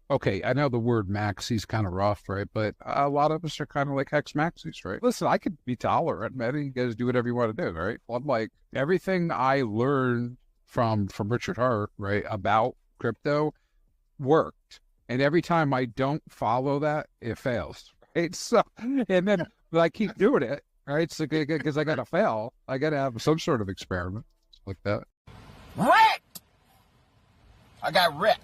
Okay, I know the word maxi kind of rough, right? But a lot of us are kind of like hex maxis, right? Listen, I could be tolerant, man. You guys do whatever you want to do, right? I'm like, everything I learned from Richard Hart, right, about crypto worked. And every time I don't follow that, it fails, right? So, and then but I keep doing it, right? So, because I got to fail, I got to have some sort of experiment like that. Wrecked! I got wrecked.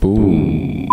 Boom.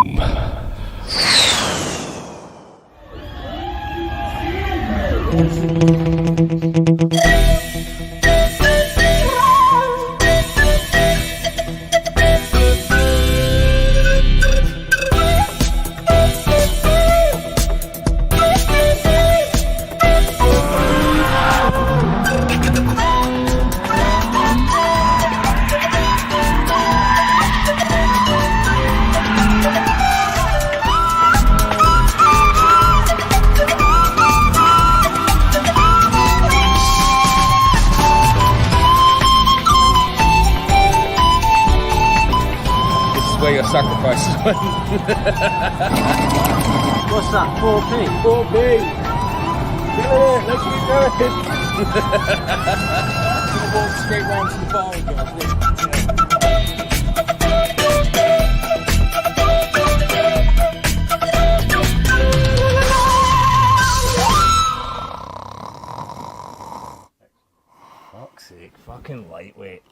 Sacrifices. What's that? 4p? 4p. Get it, let's keep going. Gonna walk straight round to the bar and go. Fuck's sake, fucking lightweight.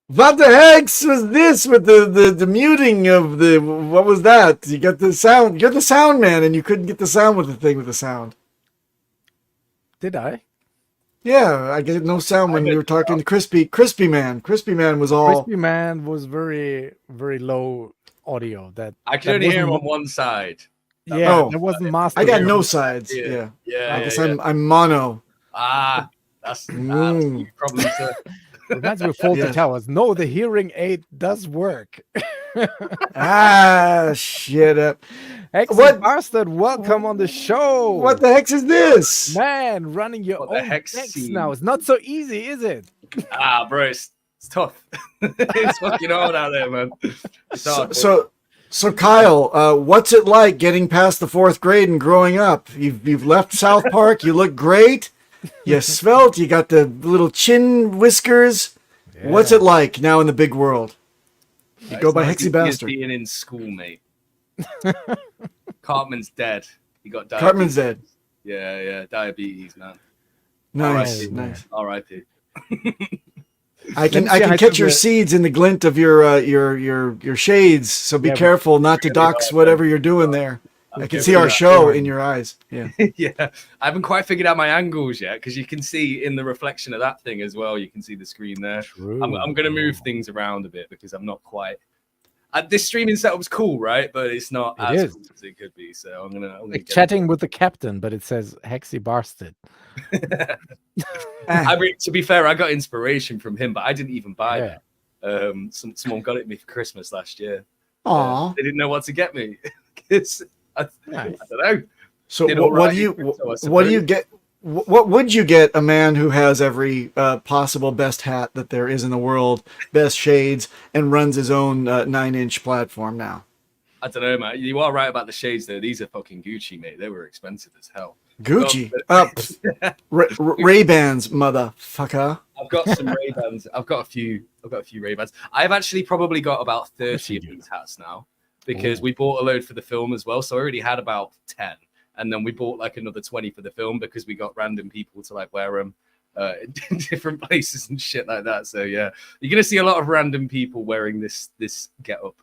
What the heck was this with the muting of the, what was that? You got the sound, you're the sound man, and you couldn't get the sound with the thing with the sound. Did I? Yeah, I get no sound when you were talking to Crispy Man. Crispy Man was all... Crispy Man was very, very low audio. I could only hear him on one side. Yeah, Oh, there wasn't master. I got no rules. sides. Yeah. Yeah. I guess yeah. I'm mono. That's Mm. your problem, sir. Reminds me of Faulty Yes. Towers. No, the hearing aid does work. Shit up. HexyBastard, welcome on the show. What the heck is this? Man, running your What the own heck's decks scene? now. It's not so easy, is it? Bro, it's tough. It's fucking hard out there, man. It's hard. So Kyle, what's it like getting past the 4th grade and growing up? You've left South Park. You look great. You svelte. You got the little chin whiskers. Yeah. What's it like now in the big world? You go It's by not as easy as HexyBastard. being in school, mate. Cartman's dead. He got diabetes. Cartman's dead. Yeah, diabetes, man. Nice, R.I.P. nice. R.I.P. I can Let me say hi catch to your the- seeds in the glint of your shades. So be Yeah, careful not to really dox hard, whatever you're doing there. I can Okay, see we our got- show in your eyes. Yeah. Yeah, I haven't quite figured out my angles yet because you can see in the reflection of that thing as well. You can see the screen there. True. I'm going to move things around a bit because I'm not quite. This streaming setup's cool, right? But it's not It as is. cool as it could be. So I'm gonna Like get chatting with the captain, but it says HexyBastard. I mean, to be fair, I got inspiration from him, but I didn't even buy Yeah. that. Someone got it me for Christmas last year. Aw. They didn't know what to get me. I Nice. don't know. So Did what alright do you in crypto, I what do you suppose. get? What would you get a man who has every possible best hat that there is in the world, best shades, and runs his own 9-inch platform now? I don't know, man. You are right about the shades, though. These are fucking Gucci, mate. They were expensive as hell. Gucci, Well, Ray-Bans, motherfucker. I've got some Ray Bans. I've got a few Ray Bans. I've actually probably got about 30 of these hats now because we bought a load for the film as well. So I already had about 10, and then we bought like another 20 for the film because we got random people to like wear them in different places and shit like that. So yeah, you're gonna see a lot of random people wearing this get up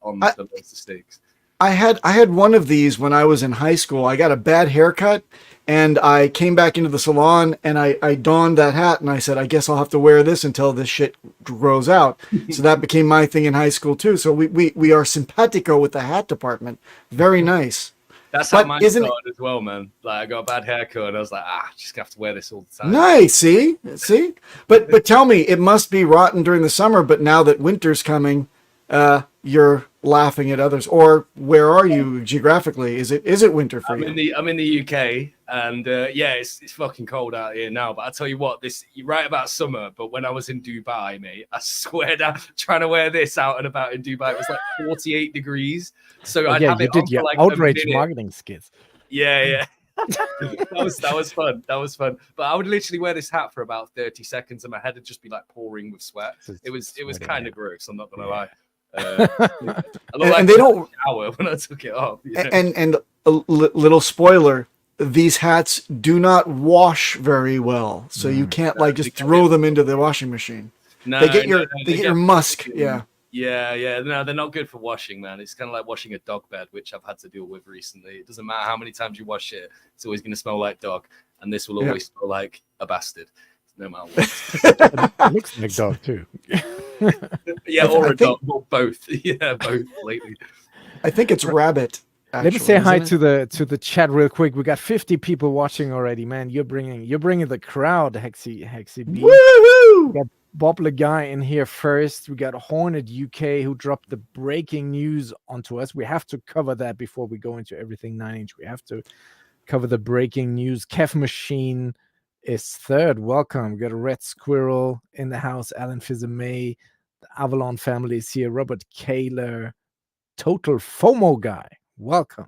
on the Monster Stakes. I had one of these when I was in high school. I got a bad haircut, and I came back into the salon, and I donned that hat, and I said, I guess I'll have to wear this until this shit grows out. So that became my thing in high school too. So we are simpatico with the hat department. Very nice. That's how But mine isn't it- started as well, man. Like I got a bad haircut, and I was like, just gonna have to wear this all the time. Nice. See. But tell me, it must be rotten during the summer. But now that winter's coming, you're laughing at others. Or where are you geographically? Is it winter for you? I'm in the UK, and yeah, it's fucking cold out here now. But I tell you what, you're right about summer. But when I was in Dubai, mate, I swear down trying to wear this out and about in Dubai, it was like 48 degrees. So I'd Yeah, have you it did on your for like outrage a minute. marketing skits. Yeah. that was fun. That was fun. But I would literally wear this hat for about 30 seconds, and my head would just be like pouring with sweat. It was kind of gross. I'm not gonna lie. I looked like And they don't. shower when I took it off. Yeah. And a little spoiler: these hats do not wash very well, so you can't like just throw them into the washing machine. No, They get no, your no, they get your musk. Yeah. Yeah. No, they're not good for washing, man. It's kind of like washing a dog bed, which I've had to deal with recently. It doesn't matter how many times you wash it, it's always going to smell like dog, and this will always smell like a bastard, no matter what. It looks like dog too. Yeah, I or a think- dog, or both. Yeah, both lately. I think it's rabbit. Let me actually, say hi isn't it? to the chat real quick. We got 50 people watching already, man. You're bringing the crowd, Hexy B. Woo-hoo! We got Bob Le Guy in here first. We got Hornet UK who dropped the breaking news onto us. We have to cover that before we go into everything 9-inch. We have to cover the breaking news. Kev Machine is third. Welcome. We got a Red Squirrel in the house. Alan Fizame. The Avalon family is here. Robert Kaler. Total FOMO guy. Welcome.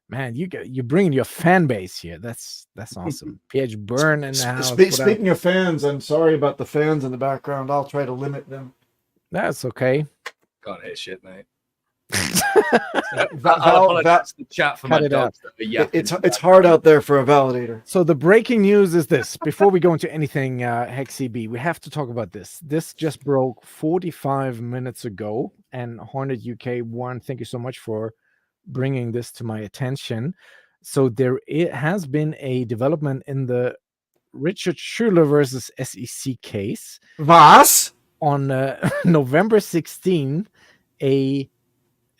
Man, you're bringing your fan base here. That's awesome. PH Burn in the house. What up? Speaking of fans, I'm sorry about the fans in the background. I'll try to limit them. That's okay. Can't hear shit, mate. Val- I'll apologize to the chat for cut my it out. dogs. that are yapping. It's hard out there for a validator. So the breaking news is this. Before we go into anything, Hexy B, we have to talk about this. This just broke 45 minutes ago. And Hornet UK, one, thank you so much for bringing this to my attention. So it has been a development in the Richard Schuler versus SEC case. Was? On November 16, a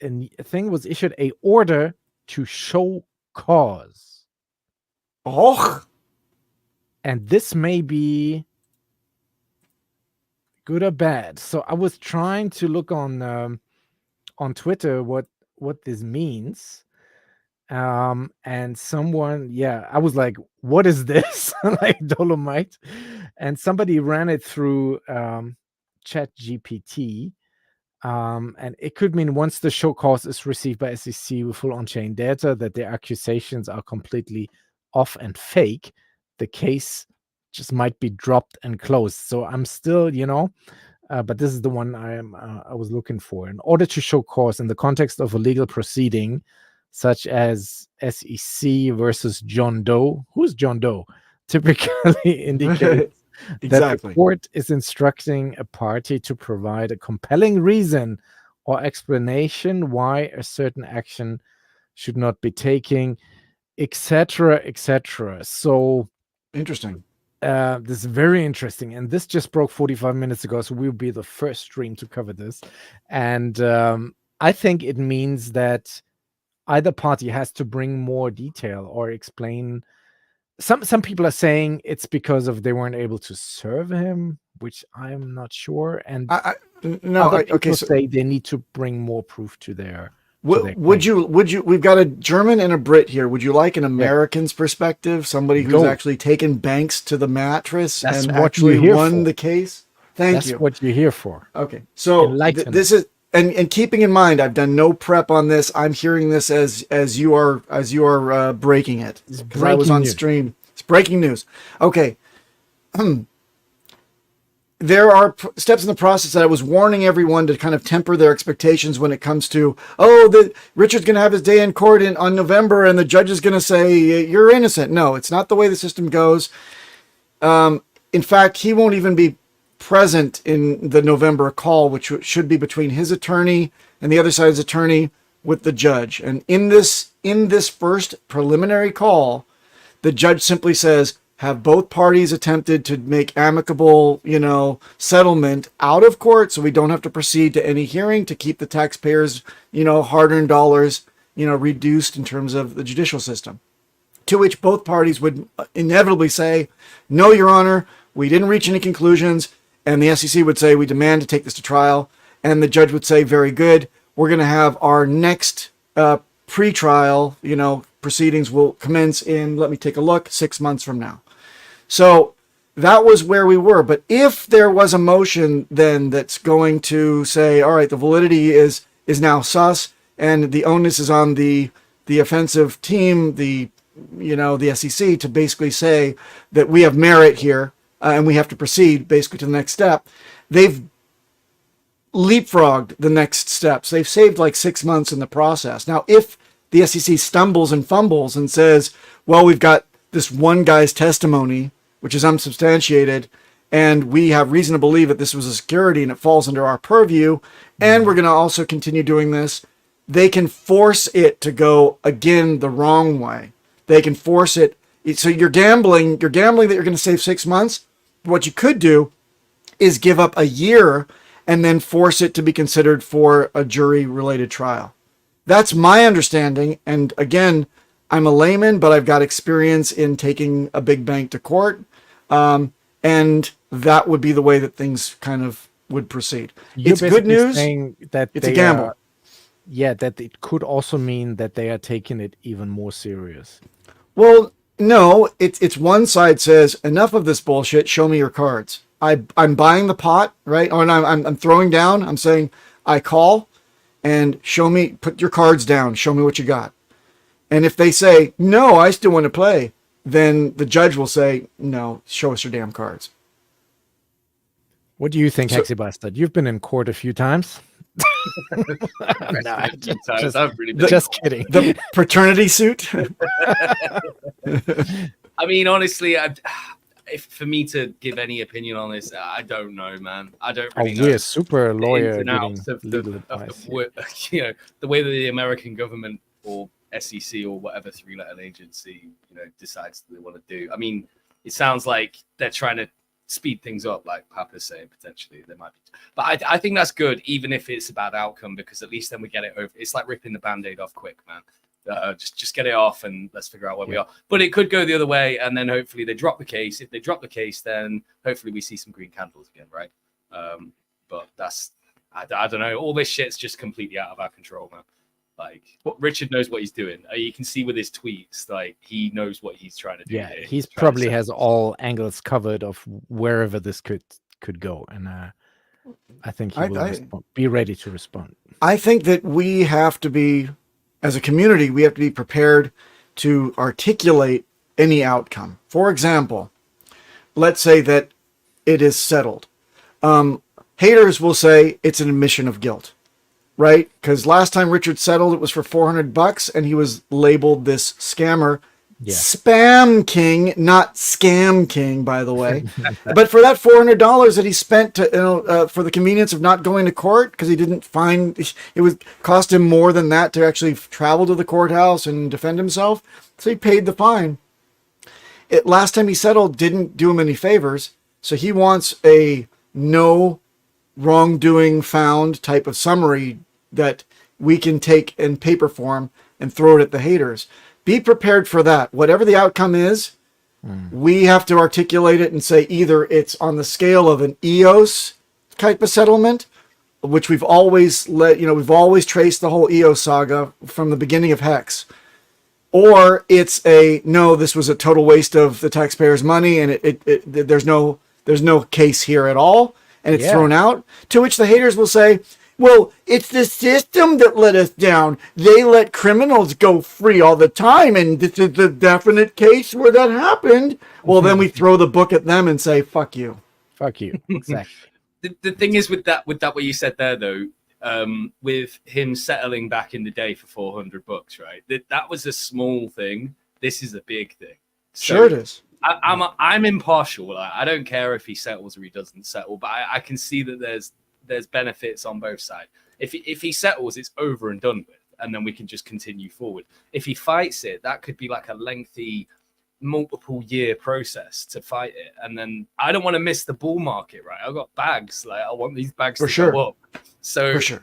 thing was issued, a order to show cause. Oh, And this may be good or bad. So I was trying to look on Twitter what this means. And someone, I was like, what is this? Like Dolomite. And somebody ran it through Chat GPT. And it could mean once the show cause is received by SEC with full on-chain data that the accusations are completely off and fake, the case just might be dropped and closed. So I'm still, but this is the one I was looking for. In order to show cause in the context of a legal proceeding, such as SEC versus John Doe. Who's John Doe? Typically indicates that the court is instructing a party to provide a compelling reason or explanation why a certain action should not be taken, etc., etc. So interesting. This is very interesting, and this just broke 45 minutes ago, so we'll be the first stream to cover this. And I think it means that either party has to bring more detail or explain. Some people are saying it's because of they weren't able to serve him, which I'm not sure. And other people say they need to bring more proof to their. Would you? We've got a German and a Brit here. Would you like an American's perspective? Somebody who's actually taken banks to the mattress and actually won the case? Thank you. That's what you're here for. Okay, so this is. And keeping in mind, I've done no prep on this. I'm hearing this as you are breaking it because I was on stream. It's breaking news. Okay, there are steps in the process that I was warning everyone to kind of temper their expectations when it comes to Richard's going to have his day in court on November and the judge is going to say you're innocent. No, it's not the way the system goes. In fact, he won't even be present in the November call, which should be between his attorney and the other side's attorney with the judge. And in this first preliminary call, the judge simply says, have both parties attempted to make amicable, settlement out of court so we don't have to proceed to any hearing to keep the taxpayers, hard-earned dollars, reduced in terms of the judicial system. To which both parties would inevitably say, no, Your Honor, we didn't reach any conclusions. And the SEC would say, we demand to take this to trial. And the judge would say, very good. We're going to have our next pre-trial, proceedings will commence in, let me take a look, 6 months from now. So that was where we were. But if there was a motion then that's going to say, all right, the validity is now sus and the onus is on the offensive team, the SEC to basically say that we have merit here, and we have to proceed basically to the next step. They've leapfrogged the next steps. They've saved like 6 months in the process. Now, if the SEC stumbles and fumbles and says, well, we've got this one guy's testimony, which is unsubstantiated, and we have reason to believe that this was a security and it falls under our purview, and we're going to also continue doing this, they can force it to go, again, the wrong way. They can force it. So you're gambling that you're going to save 6 months. What you could do is give up a year and then force it to be considered for a jury-related trial. That's my understanding. And again, I'm a layman, but I've got experience in taking a big bank to court. And that would be the way that things kind of would proceed. It's good news. That it's a gamble. That it could also mean that they are taking it even more serious. Well, no, it's one side says, enough of this bullshit, show me your cards. I'm buying the pot, right? Or I'm throwing down. I'm saying, I call and show me, put your cards down, show me what you got. And if they say, no, I still want to play, then the judge will say, no, show us your damn cards. What do you think, HexyBastard? You've been in court a few times. Just kidding. The paternity suit. I mean, honestly, if for me to give any opinion on this, I don't know, man. I don't really know. We're super lawyer. The way that the American government or SEC or whatever three-letter agency, decides that they want to do. I mean, it sounds like they're trying to speed things up, like Papa's saying, potentially there might be. But I think that's good, even if it's a bad outcome, because at least then we get it over. It's like ripping the Band-Aid off quick, man. Just get it off and let's figure out where we are. But it could go the other way, and then hopefully they drop the case. If they drop the case, then hopefully we see some green candles again, right? But that's I don't know. All this shit's just completely out of our control, man. Like Richard knows what he's doing. You can see with his tweets, like he knows what he's trying to do. Yeah, he's probably has all angles covered of wherever this could go, and I think he will be ready to respond. I think that we have to be, as a community, we have to be prepared to articulate any outcome. For example, let's say that it is settled. Haters will say it's an admission of guilt. Right? Because last time Richard settled, it was for $400, and he was labeled this scammer. Yeah. Spam King, not Scam King, by the way. But for that $400 that he spent to, for the convenience of not going to court, because he didn't find it would cost him more than that to actually travel to the courthouse and defend himself. So he paid the fine. Last time he settled didn't do him any favors. So he wants a no wrongdoing found type of summary that we can take in paper form and throw it at the haters. Be prepared for that. Whatever the outcome is, we have to articulate it and say either it's on the scale of an EOS type of settlement, which we've always we've always traced the whole EOS saga from the beginning of Hex, or it's this was a total waste of the taxpayers' money and there's no case here at all. And it's thrown out, to which the haters will say, well, it's the system that let us down. They let criminals go free all the time, and this is the definite case where that happened. Well, then we throw the book at them and say, fuck you. Fuck you. Exactly. The thing is with that what you said there, though, with him settling back in the day for $400, right? That was a small thing. This is a big thing. So, sure it is. I'm impartial. I don't care if he settles or he doesn't settle, but I can see that there's benefits on both sides. If he settles, it's over and done with, and then we can just continue forward. If he fights it, that could be like a lengthy, multiple year process to fight it, and then I don't want to miss the bull market, right? I've got bags, like I want these bags to go up. So for sure.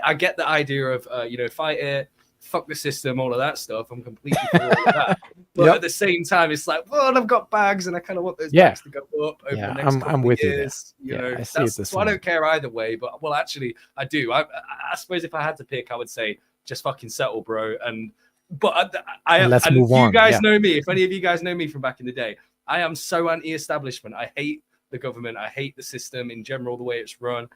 I get the idea of fight it. Fuck the system, all of that stuff. I'm completely for all of that. But at the same time, it's like, well, I've got bags and I kind of want those bags to go up over the next couple of years. So I don't care either way. But well, actually, I do. I suppose if I had to pick, I would say just fucking settle, bro. But you guys know me. If any of you guys know me from back in the day, I am so anti-establishment. I hate the government. I hate the system in general, the way it's run.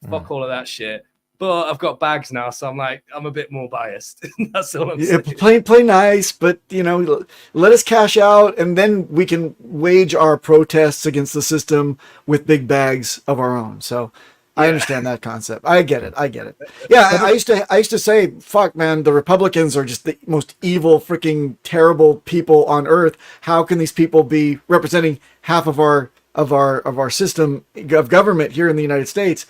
Fuck all of that shit. But I've got bags now, so I'm a bit more biased. That's all I'm saying. Play nice, but let us cash out, and then we can wage our protests against the system with big bags of our own. So I understand that concept. I get it. Yeah, I used to say, fuck, man, the Republicans are just the most evil, freaking terrible people on earth. How can these people be representing half of our system of government here in the United States?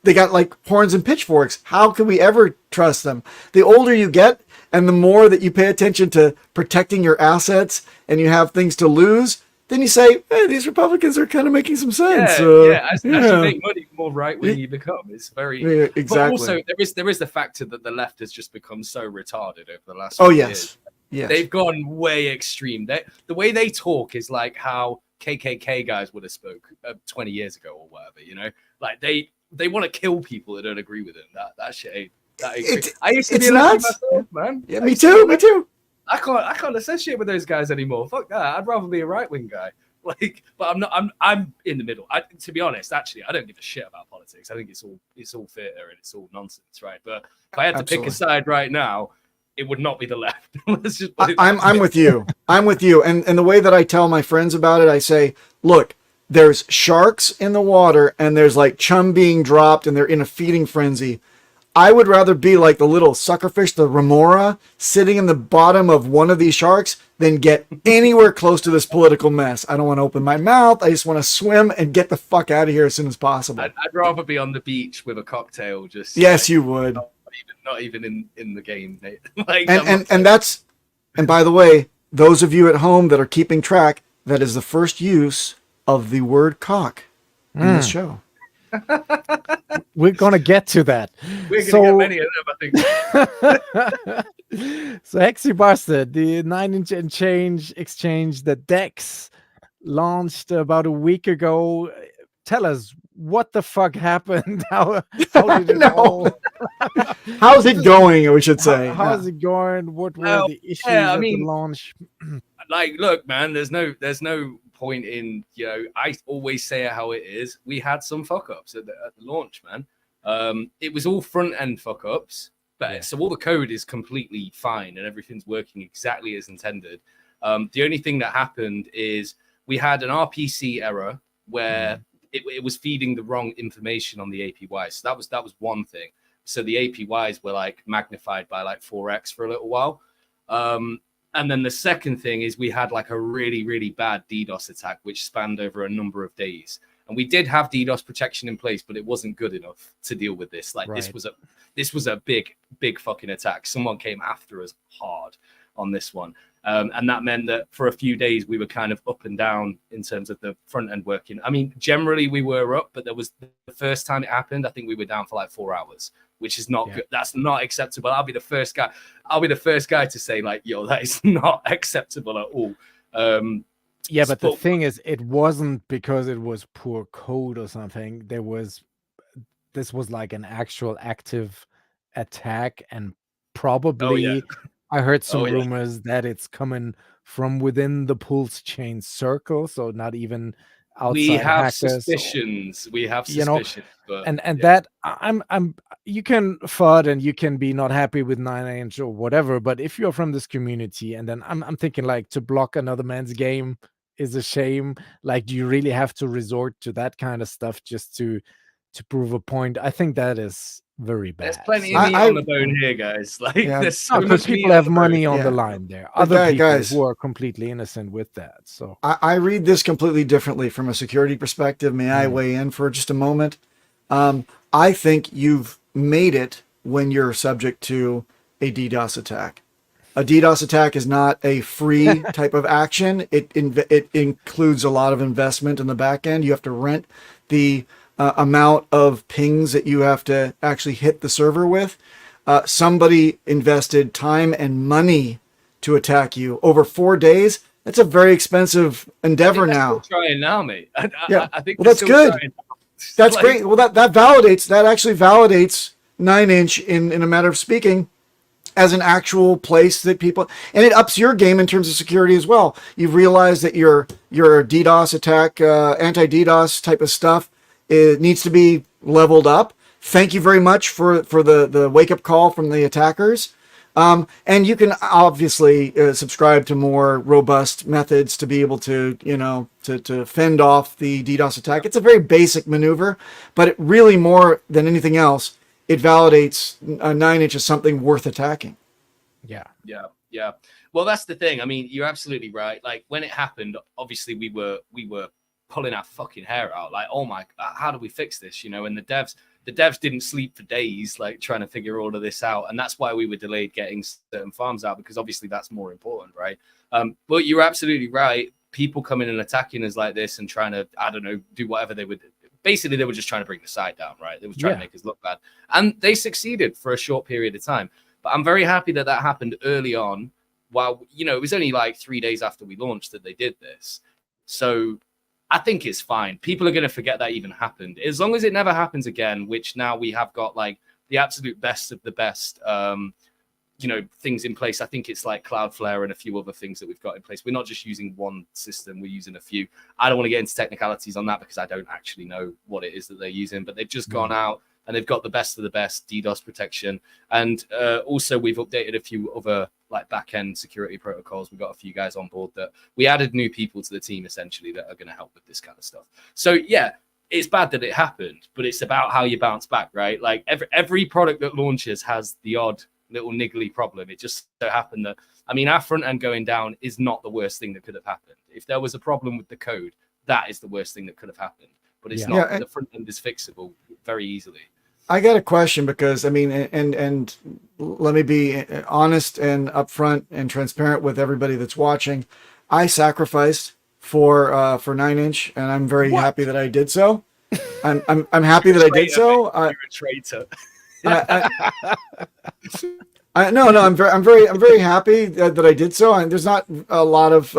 They got like horns and pitchforks. How can we ever trust them? The older you get and the more that you pay attention to protecting your assets and you have things to lose, then you say, hey, these Republicans are kind of making some sense. As you make money, the more right-wing you become. It's very... Yeah, exactly. But also, there is the factor that the left has just become so retarded over the last few years. Yes. They've gone way extreme. The way they talk is like how KKK guys would have spoke 20 years ago or whatever, Like they want to kill people that don't agree with them. That shit ain't. I used to be like myself, man. Yeah, me too. I can't associate with those guys anymore. Fuck that. I'd rather be a right wing guy. But I'm not. I'm in the middle. To be honest, actually, I don't give a shit about politics. I think it's all theater and it's all nonsense, right? But if I had to pick a side right now, it would not be the left. Let's just I'm with you. I'm with you. And the way that I tell my friends about it, I say, look. There's sharks in the water and there's like chum being dropped and they're in a feeding frenzy. I would rather be like the little suckerfish, the remora, sitting in the bottom of one of these sharks than get anywhere close to this political mess. I don't want to open my mouth. I just want to swim and get the fuck out of here as soon as possible. I'd rather be on the beach with a cocktail. Yes, you would. Not even in the game, Nate. And by the way, those of you at home that are keeping track, that is the first use of the word cock in this show. We're gonna get to that. We're gonna get many of them, I think. So HexyBastard, the 9-inch and change exchange that Dex launched about a week ago. Tell us what the fuck happened. How did it all? How's it going? We should say. How's it going? What were the issues at the launch? Like, look, man, there's no point in, I always say it how it is. We had some fuck ups at the launch, man. It was all front end fuck ups, but so all the code is completely fine and everything's working exactly as intended. The only thing that happened is we had an RPC error where it was feeding the wrong information on the APYs. So that was one thing. So the APYs were like magnified by like 4x for a little while. And then the second thing is we had like a really, really bad DDoS attack, which spanned over a number of days. And we did have DDoS protection in place, but it wasn't good enough to deal with this. Like this was a big, big fucking attack. Someone came after us hard on this one. And that meant that for a few days we were kind of up and down in terms of the front end working. I mean, generally we were up, but there was the first time it happened, I think we were down for like 4 hours, which is not good. That's not acceptable. I'll be the first guy to say like, yo, that is not acceptable at all. But the thing is, it wasn't because it was poor code or something. This was like an actual active attack, and probably I heard some rumors that it's coming from within the Pulse chain circle, so not even outside. We have hackers suspicions. We have suspicions, but that I'm you can FUD and you can be not happy with 9-inch or whatever, but if you're from this community, and then I'm thinking like to block another man's game is a shame. Like, do you really have to resort to that kind of stuff just to prove a point? I think that is very bad. There's plenty of meat on the bone here, guys. Like, there's so because people have money on the line there. Other people who are completely innocent with that. So I read this completely differently from a security perspective. May I weigh in for just a moment? I think you've made it when you're subject to a DDoS attack. A DDoS attack is not a free type of action. It includes a lot of investment in the back end. You have to rent the amount of pings that you have to actually hit the server with. Somebody invested time and money to attack you over 4 days. That's a very expensive endeavor now. Trying now, mate. I think that's good. That's great. Well, that actually validates 9-inch in a matter of speaking as an actual place that people, and it ups your game in terms of security as well. You've realized that your DDoS attack, anti-DDoS type of stuff, it needs to be leveled up. Thank you very much for the wake-up call from the attackers. And you can obviously subscribe to more robust methods to be able to, to fend off the DDoS attack. It's a very basic maneuver, but it really, more than anything else, it validates a 9-inch as something worth attacking. Yeah. Well, that's the thing. I mean, you're absolutely right. Like, when it happened, obviously we were pulling our fucking hair out. Like, oh my, how do we fix this? And the devs didn't sleep for days, like trying to figure all of this out. And that's why we were delayed getting certain farms out, because obviously that's more important, right? But you're absolutely right. People coming and attacking us like this and trying to, I don't know, do whatever they would. Basically, they were just trying to bring the site down, right? They were trying to make us look bad. And they succeeded for a short period of time. But I'm very happy that happened early on, while, it was only like 3 days after we launched that they did this. So I think it's fine. People are going to forget that even happened. As long as it never happens again, which now we have got like the absolute best of the best, things in place. I think it's like Cloudflare and a few other things that we've got in place. We're not just using one system, we're using a few. I don't want to get into technicalities on that because I don't actually know what it is that they're using, but they've just gone out and they've got the best of the best DDoS protection. And also we've updated a few other like back-end security protocols. We've got a few guys on board that we added new people to the team essentially that are going to help with this kind of stuff. So yeah, it's bad that it happened, but it's about how you bounce back, right? Like every product that launches has the odd little niggly problem. It just so happened that, I mean, our front end going down is not the worst thing that could have happened. If there was a problem with the code, that is the worst thing that could have happened. But it's not. The front end is fixable very easily. I got a question because, I mean, and let me be honest and upfront and transparent with everybody that's watching. I sacrificed for 9-inch, and I'm very happy that I did so. I'm happy that I did so. You're a traitor. No, I'm very happy that I did so. And there's not a lot of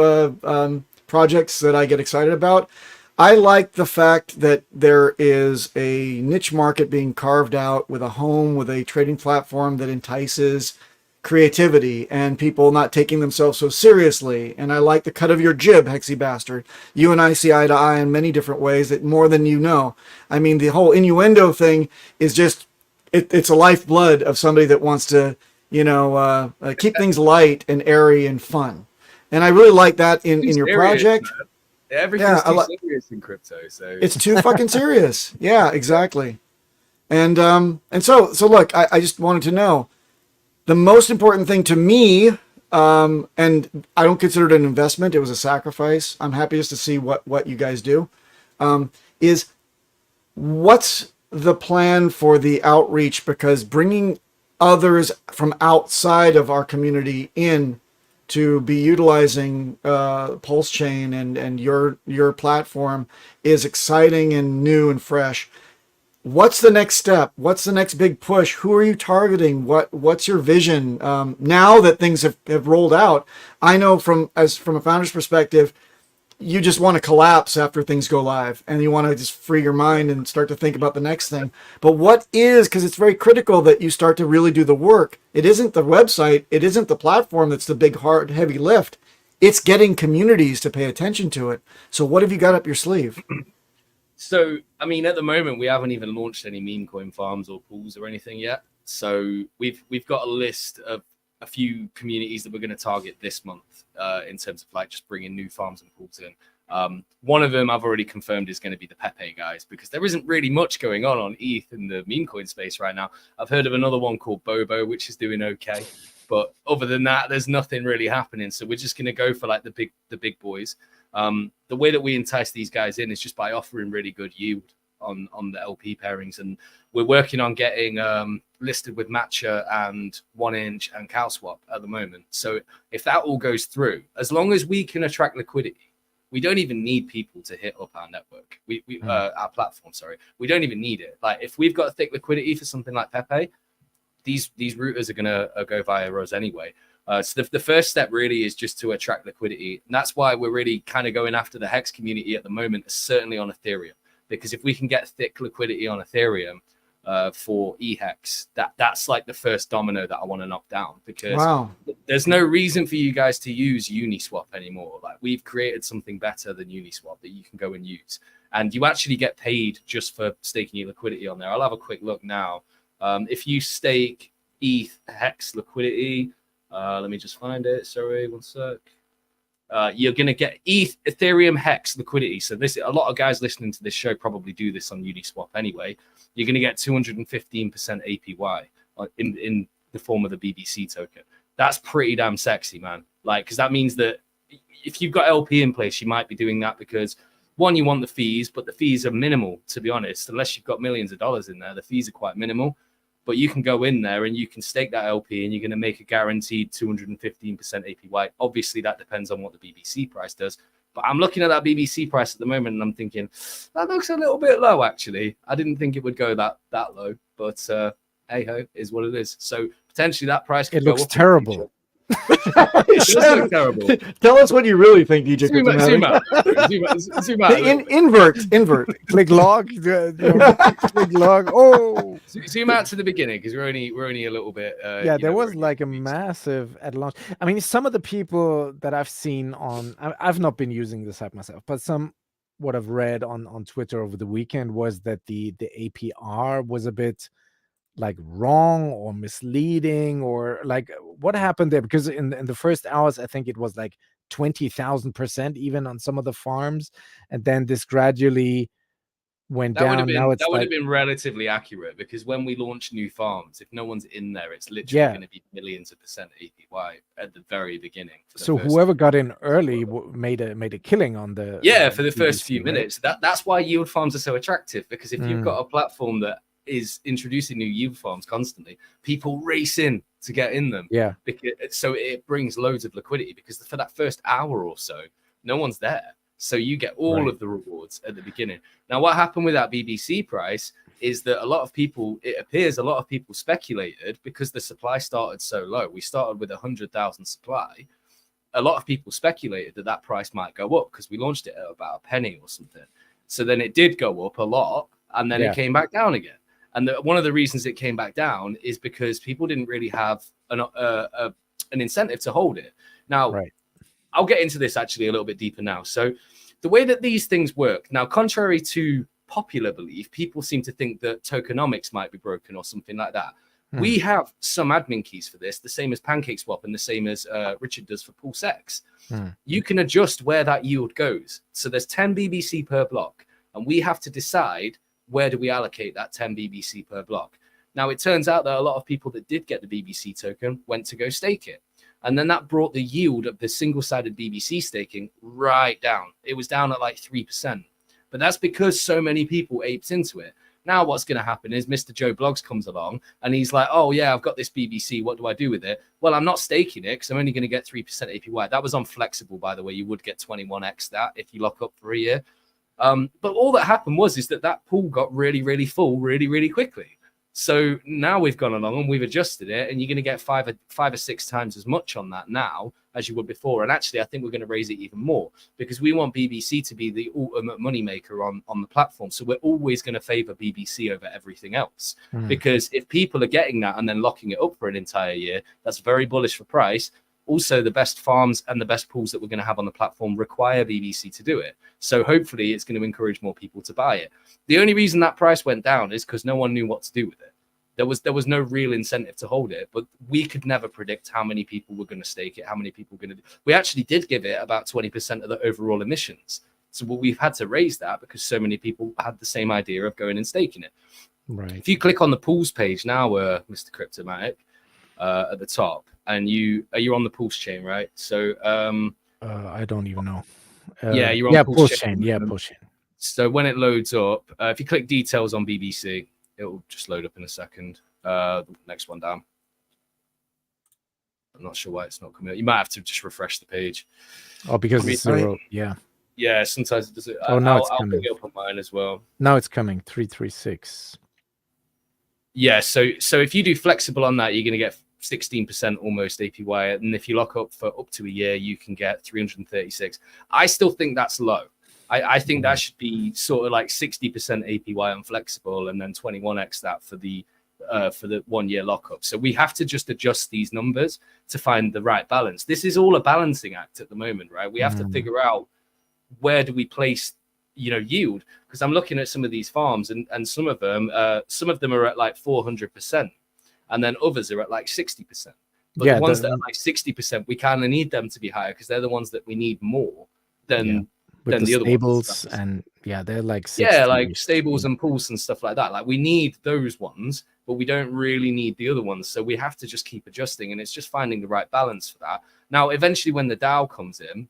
projects that I get excited about. I like the fact that there is a niche market being carved out with a home, with a trading platform that entices creativity and people not taking themselves so seriously. And I like the cut of your jib, HexyBastard. You and I see eye to eye in many different ways, that more than you know. I mean, the whole innuendo thing is just, it's a lifeblood of somebody that wants to, keep things light and airy and fun. And I really like that in your project. Man. Everything's too serious in crypto, so it's too fucking serious. Yeah, exactly. And so look, I just wanted to know, the most important thing to me, and I don't consider it an investment, it was a sacrifice. I'm happy just to see what you guys do. Is what's the plan for the outreach? Because bringing others from outside of our community in to be utilizing Pulse Chain and your platform is exciting and new and fresh. What's the next step? What's the next big push? Who are you targeting? What's your vision now that things have rolled out? I know from a founder's perspective, you just want to collapse after things go live, and you want to just free your mind and start to think about the next thing. But because it's very critical that you start to really do the work. It isn't the website, it isn't the platform that's the big, hard, heavy lift. It's getting communities to pay attention to it. So what have you got up your sleeve? So, I mean, at the moment, we haven't even launched any meme coin farms or pools or anything yet. So we've got a list of a few communities that we're going to target this month in terms of like just bringing new farms and pools in. One of them I've already confirmed is going to be the Pepe guys, because there isn't really much going on ETH in the meme coin space right now. I've heard of another one called Bobo, which is doing okay. But other than that, there's nothing really happening. So we're just going to go for like the big boys. The way that we entice these guys in is just by offering really good yield on the LP pairings, and we're working on getting listed with Matcha and 1inch and CowSwap at the moment. So if that all goes through, as long as we can attract liquidity, we don't even need people to hit up our network. Our platform, sorry, we don't even need it. Like if we've got thick liquidity for something like Pepe, these routers are gonna go via us anyway. So the first step really is just to attract liquidity. And that's why we're really kind of going after the Hex community at the moment, certainly on Ethereum. Because if we can get thick liquidity on Ethereum for EHEX, that's like the first domino that I want to knock down. Because there's no reason for you guys to use Uniswap anymore. Like we've created something better than Uniswap that you can go and use. And you actually get paid just for staking your liquidity on there. I'll have a quick look now. If you stake ETH Hex liquidity, let me just find it. Sorry, one sec. You're going to get Ethereum Hex liquidity. So a lot of guys listening to this show probably do this on Uniswap anyway. You're going to get 215% APY in the form of the BBC token. That's pretty damn sexy, man. Like, because that means that if you've got LP in place, you might be doing that because one, you want the fees, but the fees are minimal, to be honest. Unless you've got millions of dollars in there, the fees are quite minimal. But you can go in there and you can stake that LP and you're going to make a guaranteed 215% APY. Obviously, that depends on what the BBC price does. But I'm looking at that BBC price at the moment and I'm thinking, that looks a little bit low, actually. I didn't think it would go that low. But hey-ho, is what it is. So potentially that price could go up. It looks terrible. It does look terrible. Tell us what you really think, DJ. Zoom out. Invert. Click log. Click log. Oh. Zoom out to the beginning because we're only a little bit. There was like a massive at launch. I mean, some of the people that I've seen I've not been using this app myself, but what I've read on Twitter over the weekend was that the APR was a bit like wrong or misleading, or like what happened there? Because in the first hours, I think it was like 20,000% even on some of the farms, and then this gradually went down. That would have been relatively accurate, because when we launch new farms, if no one's in there, it's literally going to be millions of percent APY at the very beginning. So whoever got in early made a killing on the for the first few minutes. That's why yield farms are so attractive, because if you've got a platform that is introducing new yield farms constantly, people race in to get in them. So it brings loads of liquidity, because for that first hour or so, no one's there. So you get all of the rewards at the beginning. Now, what happened with that BBC price is that it appears a lot of people speculated because the supply started so low. We started with 100,000 supply. A lot of people speculated that price might go up because we launched it at about a penny or something. So then it did go up a lot, and then it came back down again. And one of the reasons it came back down is because people didn't really have an incentive to hold it. Now, I'll get into this actually a little bit deeper now. So the way that these things work, now, contrary to popular belief, people seem to think that tokenomics might be broken or something like that. We have some admin keys for this, the same as PancakeSwap and the same as Richard does for PulseX. You can adjust where that yield goes. So there's 10 BBC per block, and we have to decide where do we allocate that 10 BBC per block. Now, it turns out that a lot of people that did get the BBC token went to go stake it. And then that brought the yield of the single-sided BBC staking right down. It was down at like 3%. But that's because so many people aped into it. Now what's going to happen is Mr. Joe Bloggs comes along and he's like, oh, yeah, I've got this BBC. What do I do with it? Well, I'm not staking it because I'm only going to get 3% APY. That was on Flexible, by the way. You would get 21x that if you lock up for a year. But all that happened is that pool got really, really full really, really quickly. So now we've gone along and we've adjusted it, and you're going to get five or six times as much on that now as you would before. And actually, I think we're going to raise it even more because we want BBC to be the ultimate moneymaker on the platform. So we're always going to favor BBC over everything else, because if people are getting that and then locking it up for an entire year, that's very bullish for price. Also, the best farms and the best pools that we're going to have on the platform require BBC to do it. So hopefully it's going to encourage more people to buy it. The only reason that price went down is because no one knew what to do with it. There was no real incentive to hold it, but we could never predict how many people were going to stake it, how many people were going to. We actually did give it about 20% of the overall emissions. So we've had to raise that because so many people had the same idea of going and staking it. Right. If you click on the pools page now, Mr. Cryptomatic, at the top, and you're on the pulse chain, right? So I don't even know. You're on pulse chain. Yeah, pulse chain. So when it loads up, if you click details on BBC, it will just load up in a second. The next one down. I'm not sure why it's not coming up. You might have to just refresh the page. Oh, because it's zero. Yeah. Yeah, sometimes it does it. Oh, now it's coming. I'll bring it up on mine as well. Now it's coming. 336. Yeah, so if you do flexible on that, you're going to get 16% almost APY. And if you lock up for up to a year, you can get 336. I still think that's low. I think that should be sort of like 60% APY on flexible and then 21x that for the 1 year lockup. So we have to just adjust these numbers to find the right balance. This is all a balancing act at the moment, right? We have to figure out where do we place, yield, because I'm looking at some of these farms and some of them are at like 400%, and then others are at like 60%. But the ones that are like 60%, we kind of need them to be higher because they're the ones that we need more than. With than the other stables ones. And they're like 60. Like stables and pools and stuff like that. Like we need those ones, but we don't really need the other ones. So we have to just keep adjusting, and it's just finding the right balance for that. Now, eventually, when the DAO comes in,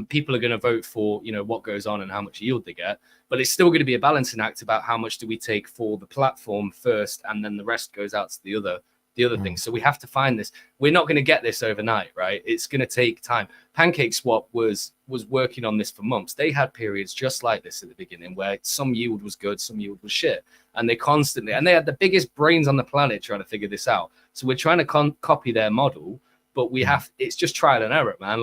people are going to vote for what goes on and how much yield they get, but it's still going to be a balancing act about how much do we take for the platform first, and then the rest goes out to the other things. So we have to find this. We're not going to get this overnight, right? It's going to take time. PancakeSwap was working on this for months. They had periods just like this at the beginning where some yield was good, some yield was shit, and they had the biggest brains on the planet trying to figure this out. So we're trying to copy their model, but it's just trial and error, man.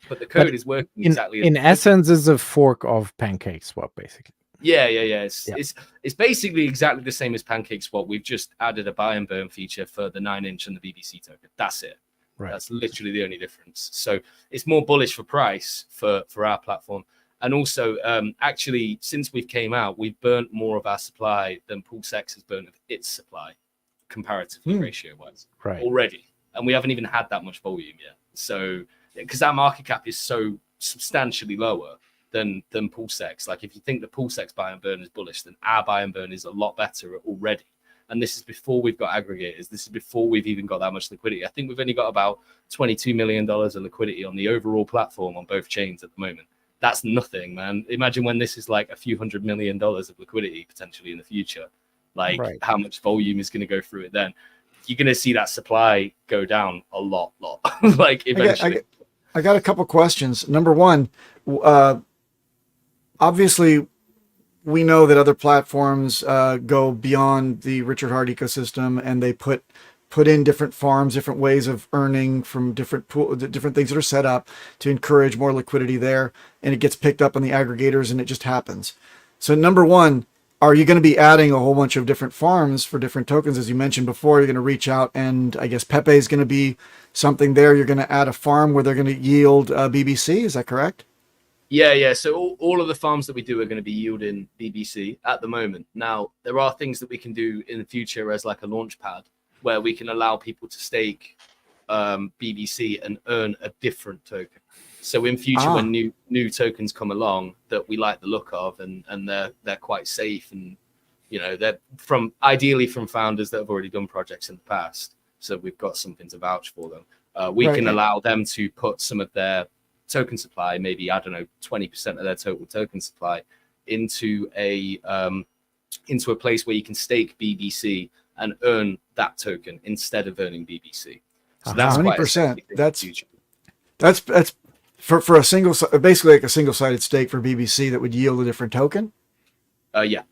But the code is working exactly. In essence, is a fork of PancakeSwap, basically. Yeah. It's basically exactly the same as PancakeSwap. We've just added a buy and burn feature for the 9-inch and the BBC token. That's it. Right. That's literally the only difference. So it's more bullish for price for our platform. And also, actually, since we've came out, we've burnt more of our supply than PulseX has burnt of its supply, comparatively ratio-wise, already. And we haven't even had that much volume yet. So, because our market cap is so substantially lower than PulseX. Like if you think the PulseX buy and burn is bullish, then our buy and burn is a lot better already. And this is before we've got aggregators. This is before we've even got that much liquidity. I think we've only got about $22 million of liquidity on the overall platform on both chains at the moment. That's nothing, man. Imagine when this is like a few $100 million of liquidity potentially in the future. How much volume is going to go through it then? You're going to see that supply go down a lot. Eventually. I got a couple questions. Number one, obviously we know that other platforms go beyond the Richard Heart ecosystem, and they put in different farms, different ways of earning from different things that are set up to encourage more liquidity there, and it gets picked up on the aggregators, and it just happens. So number one, are you going to be adding a whole bunch of different farms for different tokens? As you mentioned before, you're going to reach out, and I guess Pepe is going to be something there. You're going to add a farm where they're going to yield BBC. Is that correct? Yeah. So all of the farms that we do are going to be yielding BBC at the moment. Now, there are things that we can do in the future as like a launch pad where we can allow people to stake BBC and earn a different token. So in future, when new tokens come along that we like the look of, and they're quite safe, and they're ideally from founders that have already done projects in the past, so we've got something to vouch for them. We can allow them to put some of their token supply, maybe 20% of their total token supply, into a place where you can stake BBC and earn that token instead of earning BBC. So that's 20%. That's for a single, basically like a single-sided stake for BBC that would yield a different token. Yeah.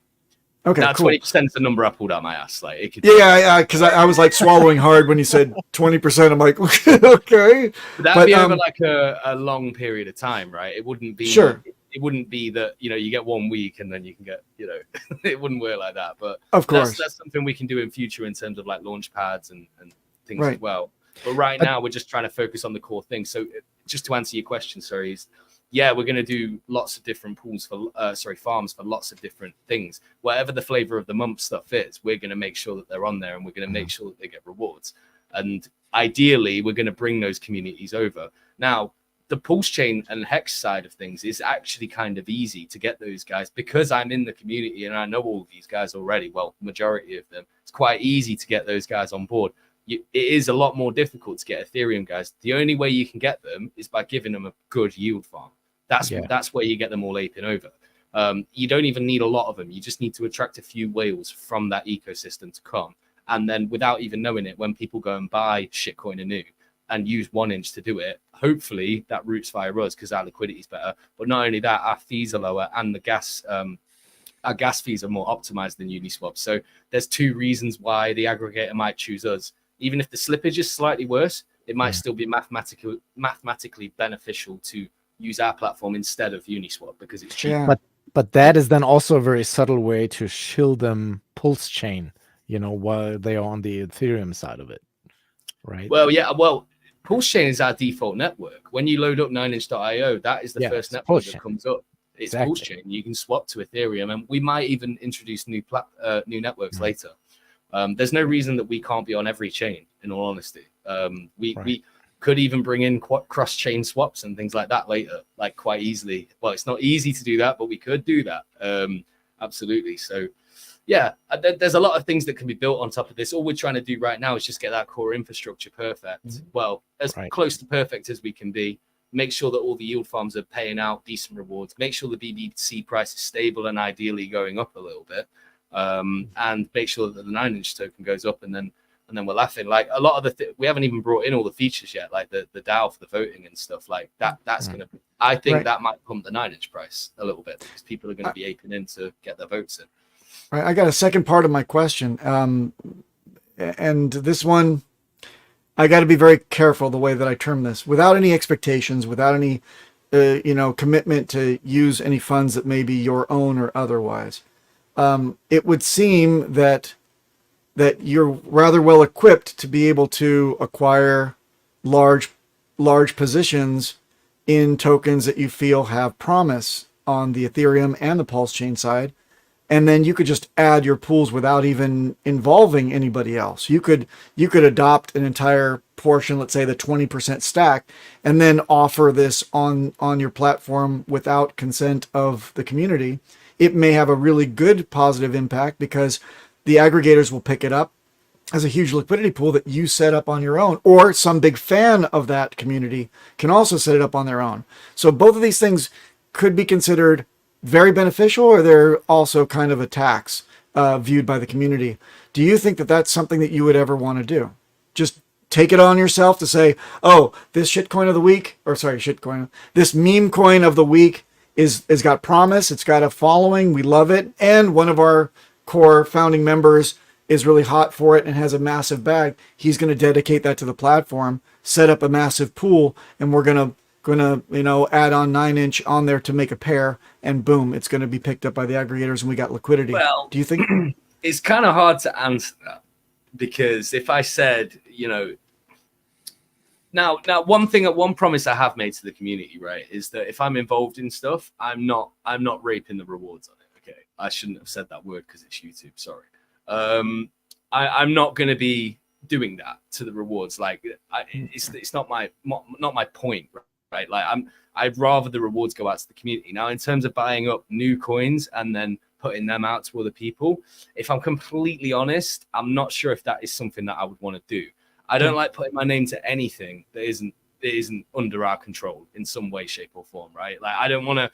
Okay. Now, cool. 20% is the number I pulled out my ass. Like, it could. Yeah, because I was like swallowing hard when you said 20%. I'm like, okay. But that'd be over like a long period of time, right? It wouldn't be. Sure. It wouldn't be that you get 1 week and then you can get it wouldn't work like that. But of course, that's something we can do in future in terms of like launch pads and things as well. But right now we're just trying to focus on the core thing. So just to answer your question, sorry, we're going to do lots of different pools farms for lots of different things. Whatever the flavor of the month stuff is, we're going to make sure that they're on there, and we're going to make sure that they get rewards. And ideally, we're going to bring those communities over. Now, the Pulse Chain and Hex side of things is actually kind of easy to get those guys, because I'm in the community and I know all of these guys already. Well, majority of them. It's quite easy to get those guys on board. It is a lot more difficult to get Ethereum guys. The only way you can get them is by giving them a good yield farm. That's where you get them all aping over. You don't even need a lot of them. You just need to attract a few whales from that ecosystem to come. And then without even knowing it, when people go and buy shitcoin anew and use 1inch to do it, hopefully that routes via us because our liquidity is better. But not only that, our fees are lower, and our gas fees are more optimized than Uniswap. So there's 2 reasons why the aggregator might choose us. Even if the slippage is slightly worse, it might still be mathematically beneficial to use our platform instead of Uniswap because it's cheap. Yeah. But that is then also a very subtle way to shield them Pulse Chain, while they are on the Ethereum side of it, right? Well, Pulse Chain is our default network. When you load up 9inch.io, that is the first network that comes up. It's exactly. Pulse Chain. You can swap to Ethereum, and we might even introduce new networks later. There's no reason that we can't be on every chain, in all honesty. We could even bring in cross-chain swaps and things like that later, like quite easily. Well, it's not easy to do that, but we could do that. Absolutely. So, yeah, there's a lot of things that can be built on top of this. All we're trying to do right now is just get that core infrastructure perfect. Well, as close to perfect as we can be. Make sure that all the yield farms are paying out decent rewards. Make sure the BBC price is stable and ideally going up a little bit. And make sure that the 9inch token goes up, and then we're laughing. Like a lot of we haven't even brought in all the features yet, like the DAO for the voting and stuff like that. That's gonna. I think that might pump the 9inch price a little bit because people are going to be aping in to get their votes in. Right. I got a second part of my question, and this one, I got to be very careful the way that I term this, without any expectations, without any, commitment to use any funds that may be your own or otherwise. It would seem that you're rather well equipped to be able to acquire large positions in tokens that you feel have promise on the Ethereum and the Pulse Chain side. And then you could just add your pools without even involving anybody else. You could adopt an entire portion, let's say the 20% stack, and then offer this on your platform without consent of the community. It may have a really good positive impact because the aggregators will pick it up as a huge liquidity pool that you set up on your own, or some big fan of that community can also set it up on their own. So both of these things could be considered very beneficial, or they're also kind of attacks viewed by the community. Do you think that that's something that you would ever want to do? Just take it on yourself to say, oh, this shitcoin of the week, or sorry, shitcoin, this meme coin of the week is got promise. It's got a following. We love it. And one of our core founding members is really hot for it and has a massive bag. He's going to dedicate that to the platform, set up a massive pool, and we're going to add on 9-inch on there to make a pair, and boom, it's going to be picked up by the aggregators, and we got liquidity. Well, do you think it's kind of hard to answer that? Because if I said, now one promise I have made to the community, right, is that if I'm involved in stuff, I'm not raping the rewards on it. Okay, I shouldn't have said that word because it's YouTube. Sorry. I'm not going to be doing that to the rewards. Like, it's not my point, right? Like, I'd rather the rewards go out to the community. Now, in terms of buying up new coins and then putting them out to other people, if I'm completely honest, I'm not sure if that is something that I would want to do. I don't like putting my name to anything that isn't under our control in some way, shape, or form, right? Like, I don't want to.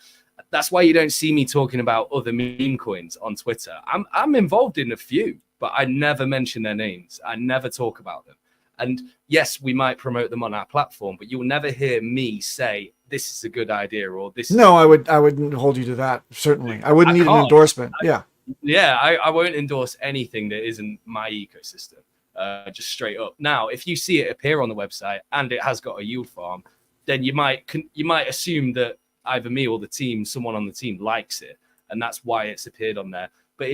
That's why you don't see me talking about other meme coins on Twitter. I'm involved in a few, but I never mention their names. I never talk about them. And yes, we might promote them on our platform, but you'll never hear me say this is a good idea or this. No, I wouldn't hold you to that. Certainly, I wouldn't need an endorsement. I won't endorse anything that isn't my ecosystem. Just straight up. Now, if you see it appear on the website and it has got a yield farm, then you might assume that either me or the team, someone on the team likes it, and that's why it's appeared on there. But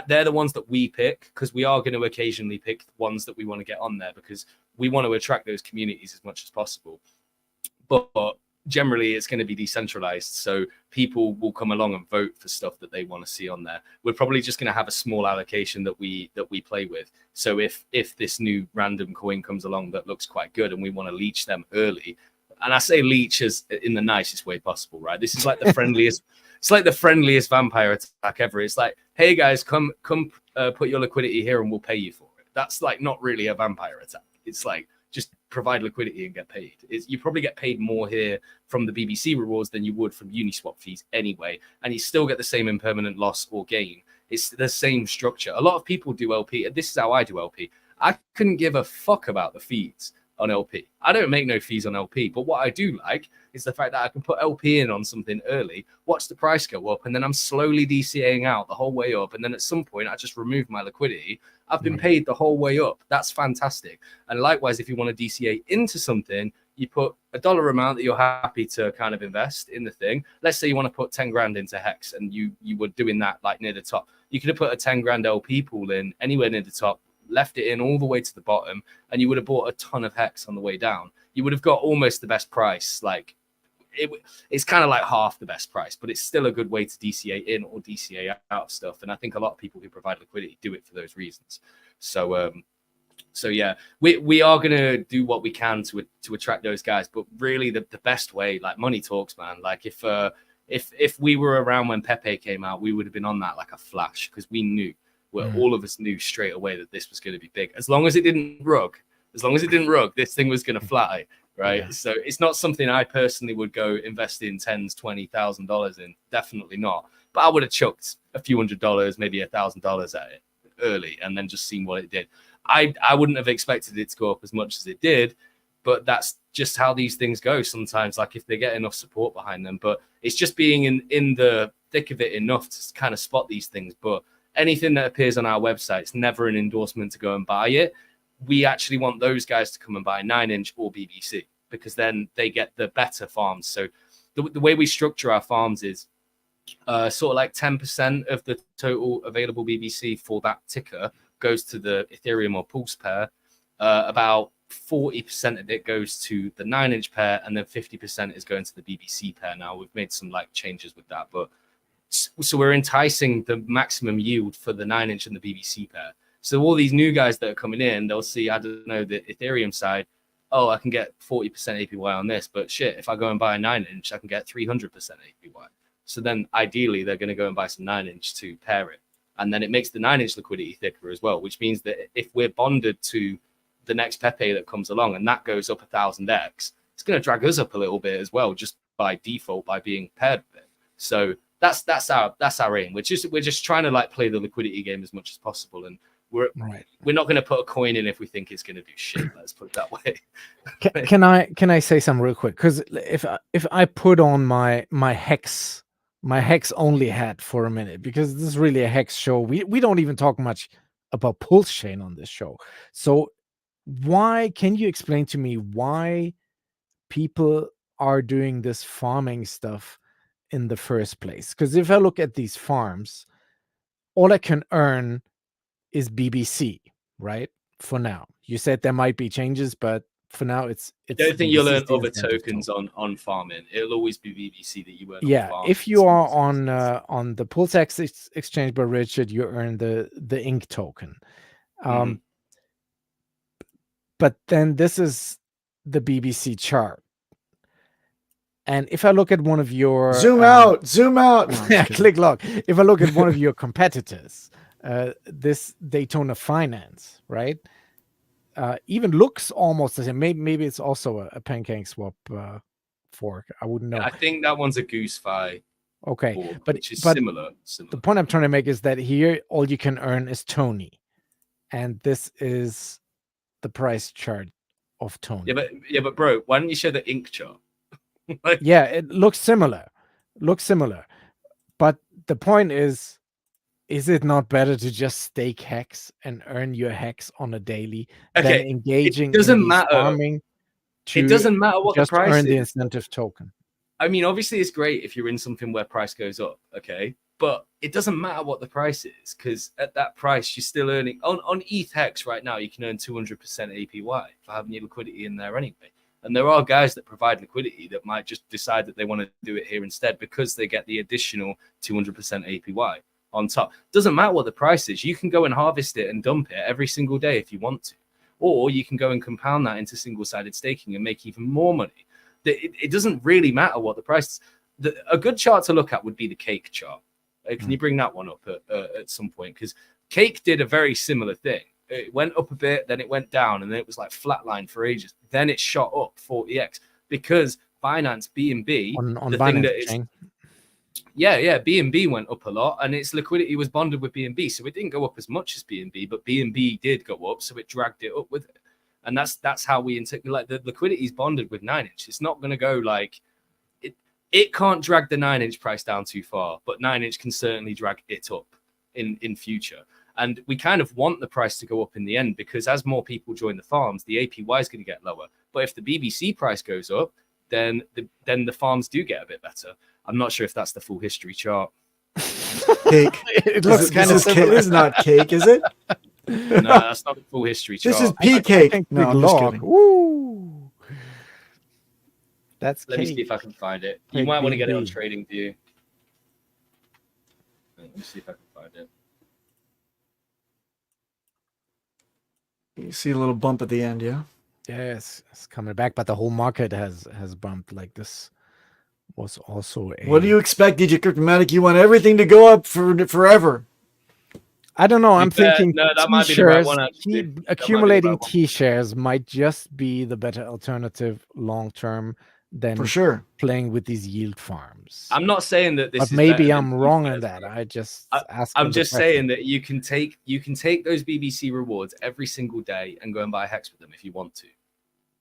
they're the ones that we pick, because we are going to occasionally pick ones that we want to get on there because we want to attract those communities as much as possible. But generally, it's going to be decentralized, so people will come along and vote for stuff that they want to see on there. We're probably just going to have a small allocation that we play with. So if this new random coin comes along that looks quite good and we want to leech them early, and I say leech as in the nicest way possible, right? This is like the friendliest. It's like the friendliest vampire attack ever. It's like, hey guys, come put your liquidity here and we'll pay you for it. That's like not really a vampire attack. It's like just provide liquidity and get paid. You probably get paid more here from the BBC rewards than you would from Uniswap fees anyway, and you still get the same impermanent loss or gain. It's the same structure. A lot of people do LP, and this is how I do LP. I couldn't give a fuck about the fees on LP. I don't make no fees on LP, but what I do like is the fact that I can put LP in on something early, watch the price go up, and then I'm slowly DCAing out the whole way up, and then at some point I just remove my liquidity. I've been paid the whole way up. That's fantastic. And likewise, if you want to DCA into something, you put a dollar amount that you're happy to kind of invest in the thing. Let's say you want to put 10 grand into Hex, and you were doing that like near the top. You could have put a 10 grand LP pool in anywhere near the top, left it in all the way to the bottom, and you would have bought a ton of Hex on the way down. You would have got almost the best price. Like it's kind of like half the best price, but it's still a good way to DCA in or DCA out of stuff. And I think a lot of people who provide liquidity do it for those reasons. So yeah, we are going to do what we can to attract those guys. But really the best way, like money talks, man. Like if we were around when Pepe came out, we would have been on that like a flash, because we knew. Well, all of us knew straight away that this was going to be big. As long as it didn't rug, this thing was going to fly, right? Yeah. So it's not something I personally would go invest in $10,000-$20,000 in. Definitely not. But I would have chucked a few $100, maybe $1,000 at it early, and then just seen what it did. I wouldn't have expected it to go up as much as it did, but that's just how these things go sometimes. Like if they get enough support behind them, but it's just being in the thick of it enough to kind of spot these things. But anything that appears on our website, it's never an endorsement to go and buy it. We actually want those guys to come and buy 9-inch or BBC, because then they get the better farms. So the way we structure our farms is sort of like 10% of the total available BBC for that ticker goes to the Ethereum or Pulse pair. About 40% of it goes to the 9-inch pair, and then 50% is going to the BBC pair. Now we've made some like changes with that, but so we're enticing the maximum yield for the 9-inch and the BBC pair. So all these new guys that are coming in, they'll see, I don't know, the Ethereum side, oh, I can get 40% APY on this, but shit, if I go and buy a 9-inch, I can get 300% APY. So then ideally they're going to go and buy some 9-inch to pair it. And then it makes the 9-inch liquidity thicker as well, which means that if we're bonded to the next Pepe that comes along and that goes up 1,000x, it's going to drag us up a little bit as well, just by default, by being paired with it. So that's our aim. We're just trying to like play the liquidity game as much as possible. And We're Right. not going to put a coin in if we think it's going to do shit. Let's put it that way. Can I say something real quick? Because if I put on my hex only hat for a minute, because this is really a hex show. We don't even talk much about pulse chain on this show. So why can you explain to me why people are doing this farming stuff in the first place? Because if I look at these farms, all I can earn is BBC, right? For now. You said there might be changes, but for now it's I don't think you'll earn BBC other incentive tokens token. on farming. It'll always be BBC that you earn. Yeah, on farming. if you are on the Pulse exchange by Richard, you earn the ink token. But then this is the BBC chart. And if I look at one of your zoom out. No, yeah, click lock. If I look at one of your competitors, this Daytona Finance, right? Even looks almost the same. Maybe it's also a pancake swap fork. I wouldn't know. I think that one's a GooseFi. Okay, fork, but which is but similar. the point I'm trying to make is that here all you can earn is Tony, and this is the price chart of Tony. Yeah, but bro, why don't you show the ink chart? Like, yeah, it looks similar. But the point is it not better to just stake hex and earn your hex on a daily than engaging in farming? It doesn't matter what the price earn is. the incentive token. I mean, obviously it's great if you're in something where price goes up, okay? But it doesn't matter what the price is, because at that price you're still earning on ETH Hex right now. You can earn 200% APY for having your liquidity in there anyway. And there are guys that provide liquidity that might just decide that they want to do it here instead because they get the additional 200% APY on top. Doesn't matter what the price is. You can go and harvest it and dump it every single day if you want to. Or you can go and compound that into single-sided staking and make even more money. It doesn't really matter what the price is. A good chart to look at would be the Cake chart. Can you bring that one up at some point? Because Cake did a very similar thing. It went up a bit, then it went down, and then it was like flatline for ages. Then it shot up 40x because Binance BNB on the Binance thing that chain. Yeah, BNB went up a lot, and its liquidity was bonded with BNB, so it didn't go up as much as BNB, but BNB did go up, so it dragged it up with it. And that's how we like the liquidity is bonded with 9inch. It's not going to go like it can't drag the 9inch price down too far, but 9inch can certainly drag it up in future. And we kind of want the price to go up in the end because as more people join the farms, the APY is going to get lower. But if the BBC price goes up, then the farms do get a bit better. I'm not sure if that's the full history chart. Cake. It looks kind of similar. This is not cake, is it? No, that's not the full history chart. This is pea cake. No, Big I'm just log. kidding. Woo! That's Let me cake. see if I can find it. You Cake might want to get it on BNB. Trading View. Let me see if I can find it. You see a little bump at the end, yeah? Yes, it's coming back, but the whole market has bumped. Like this was also a. What do you expect, DJ Cryptomatic? You want everything to go up forever. I don't know. I'm thinking no, that might be the right one, actually. That might be the accumulating right one. T shares might just be the better alternative long term than For sure. playing with these yield farms. I'm not saying that this but is maybe better I'm than wrong T-shares, in that. bro. I just I'm just saying that you can take those BBC rewards every single day and go and buy hex with them if you want to.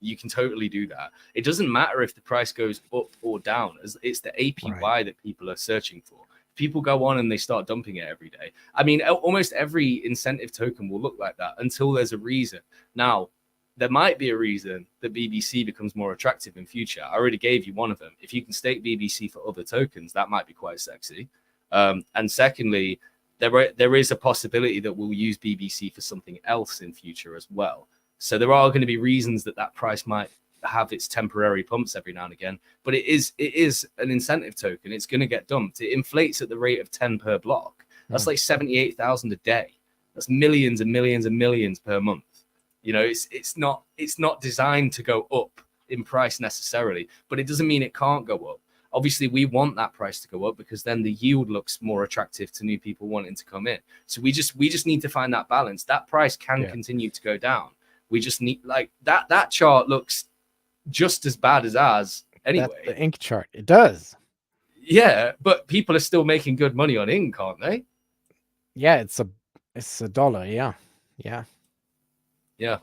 You can totally do that. It doesn't matter if the price goes up or down. It's the APY that people are searching for. People go on and they start dumping it every day. I mean, almost every incentive token will look like that until there's a reason. Now, there might be a reason that BBC becomes more attractive in future. I already gave you one of them. If you can stake BBC for other tokens, that might be quite sexy. And secondly, there is a possibility that we'll use BBC for something else in future as well. So there are going to be reasons that price might have its temporary pumps every now and again, but it is an incentive token. It's going to get dumped. It inflates at the rate of 10 per block. That's like 78,000 a day. That's millions and millions and millions per month. You know, it's not designed to go up in price necessarily, but it doesn't mean it can't go up. Obviously, we want that price to go up because then the yield looks more attractive to new people wanting to come in. So we just need to find that balance. That price can continue to go down. We just need like that chart looks just as bad as ours anyway. That's the ink chart. It does. Yeah, but people are still making good money on ink, aren't they? Yeah, it's a dollar. Yeah. Yeah. Yeah.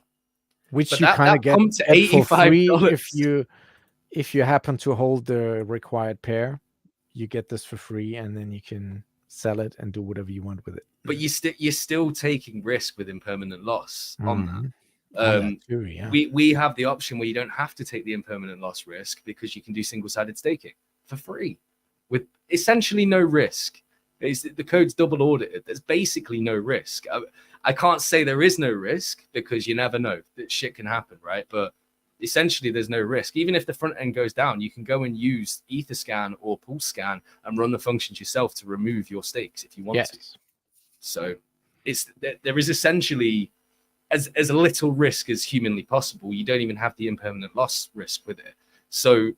Which But you that kind of get comes to for free $85. if you happen to hold the required pair. You get this for free, and then you can sell it and do whatever you want with it. But you're still taking risk with impermanent loss on that. On that too, yeah. We have the option where you don't have to take the impermanent loss risk because you can do single-sided staking for free with essentially no risk. The code's double audited. There's basically no risk. I can't say there is no risk because you never know. That shit can happen, right? But essentially, there's no risk. Even if the front end goes down, you can go and use Etherscan or PulseScan and run the functions yourself to remove your stakes if you want to. So there is essentially as little risk as humanly possible. You don't even have the impermanent loss risk with it. So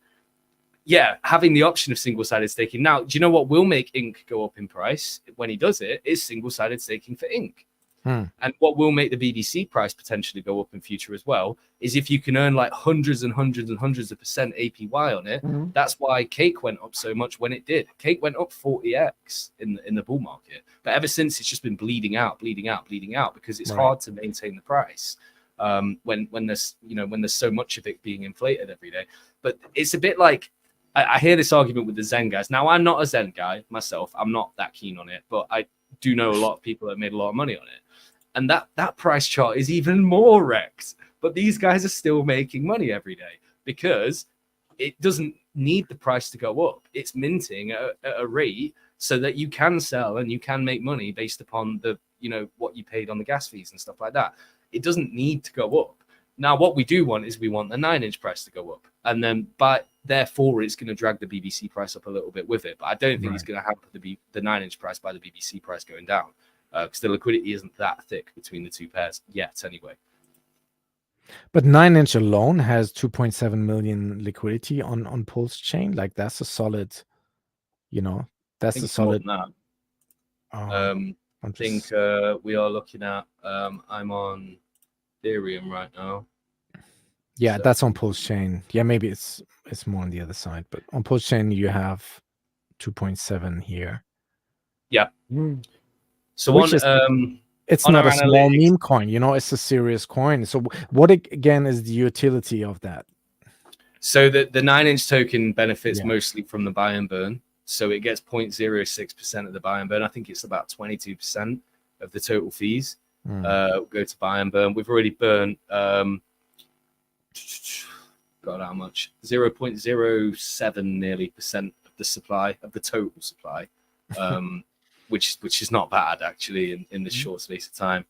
yeah, having the option of single-sided staking. Now, do you know what will make Ink go up in price when he does it is single-sided staking for Ink. And what will make the BBC price potentially go up in future as well is if you can earn like hundreds and hundreds and hundreds of % APY on it. That's why Cake went up so much when it did. Cake went up 40x in the bull market, but ever since it's just been bleeding out because it's hard to maintain the price when there's when there's so much of it being inflated every day. But it's a bit like I hear this argument with the Zen guys. Now I'm not a Zen guy myself. I'm not that keen on it, but I do know a lot of people that made a lot of money on it. And that price chart is even more wrecked. But these guys are still making money every day because it doesn't need the price to go up. It's minting at a rate so that you can sell and you can make money based upon the what you paid on the gas fees and stuff like that. It doesn't need to go up. Now, what we do want is we want the 9-inch price to go up. And then therefore it's going to drag the BBC price up a little bit with it. But I don't think it's going to have the 9-inch price by the BBC price going down. Because the liquidity isn't that thick between the two pairs yet anyway. But 9-inch alone has 2.7 million liquidity on Pulse Chain. Like that's a solid, that's a solid. I think we are looking at, I'm on Ethereum right now. Yeah, so that's on Pulse Chain. Yeah, maybe it's more on the other side, but on Pulse Chain you have 2.7 here. Yeah. So it's not a small meme coin, it's a serious coin. So what again is the utility of that? So the 9-inch token benefits mostly from the buy and burn. So it gets 0.06% of the buy and burn. I think it's about 22% of the total fees go to buy and burn. We've already burned God, how much? 0.07 nearly % of the supply of the total supply. Which is not bad actually in this short space of time.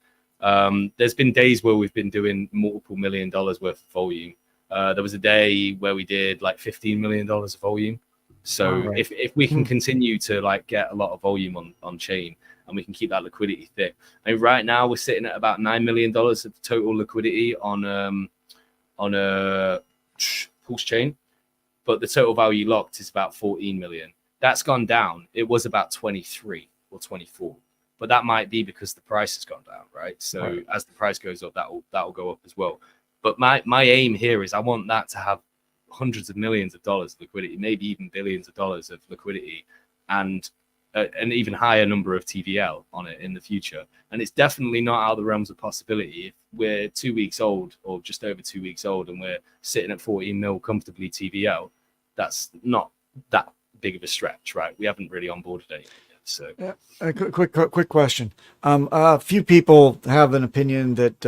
There's been days where we've been doing multiple $1 million worth of volume. There was a day where we did like $15 million of volume. So if we can continue to like get a lot of volume on chain and we can keep that liquidity thick. I mean, right now we're sitting at about $9 million of total liquidity on a Pulse Chain, but the total value locked is about 14 million. That's gone down. It was about 23 or 24, but that might be because the price has gone down, right? So as the price goes up, that'll go up as well. But my aim here is I want that to have hundreds of millions of dollars of liquidity, maybe even billions of dollars of liquidity, and an even higher number of TVL on it in the future. And it's definitely not out of the realms of possibility. If we're 2 weeks old or just over 2 weeks old and we're sitting at 14 mil comfortably TVL, that's not that big of a stretch, right? We haven't really onboarded anything yet. So a quick question. A few people have an opinion that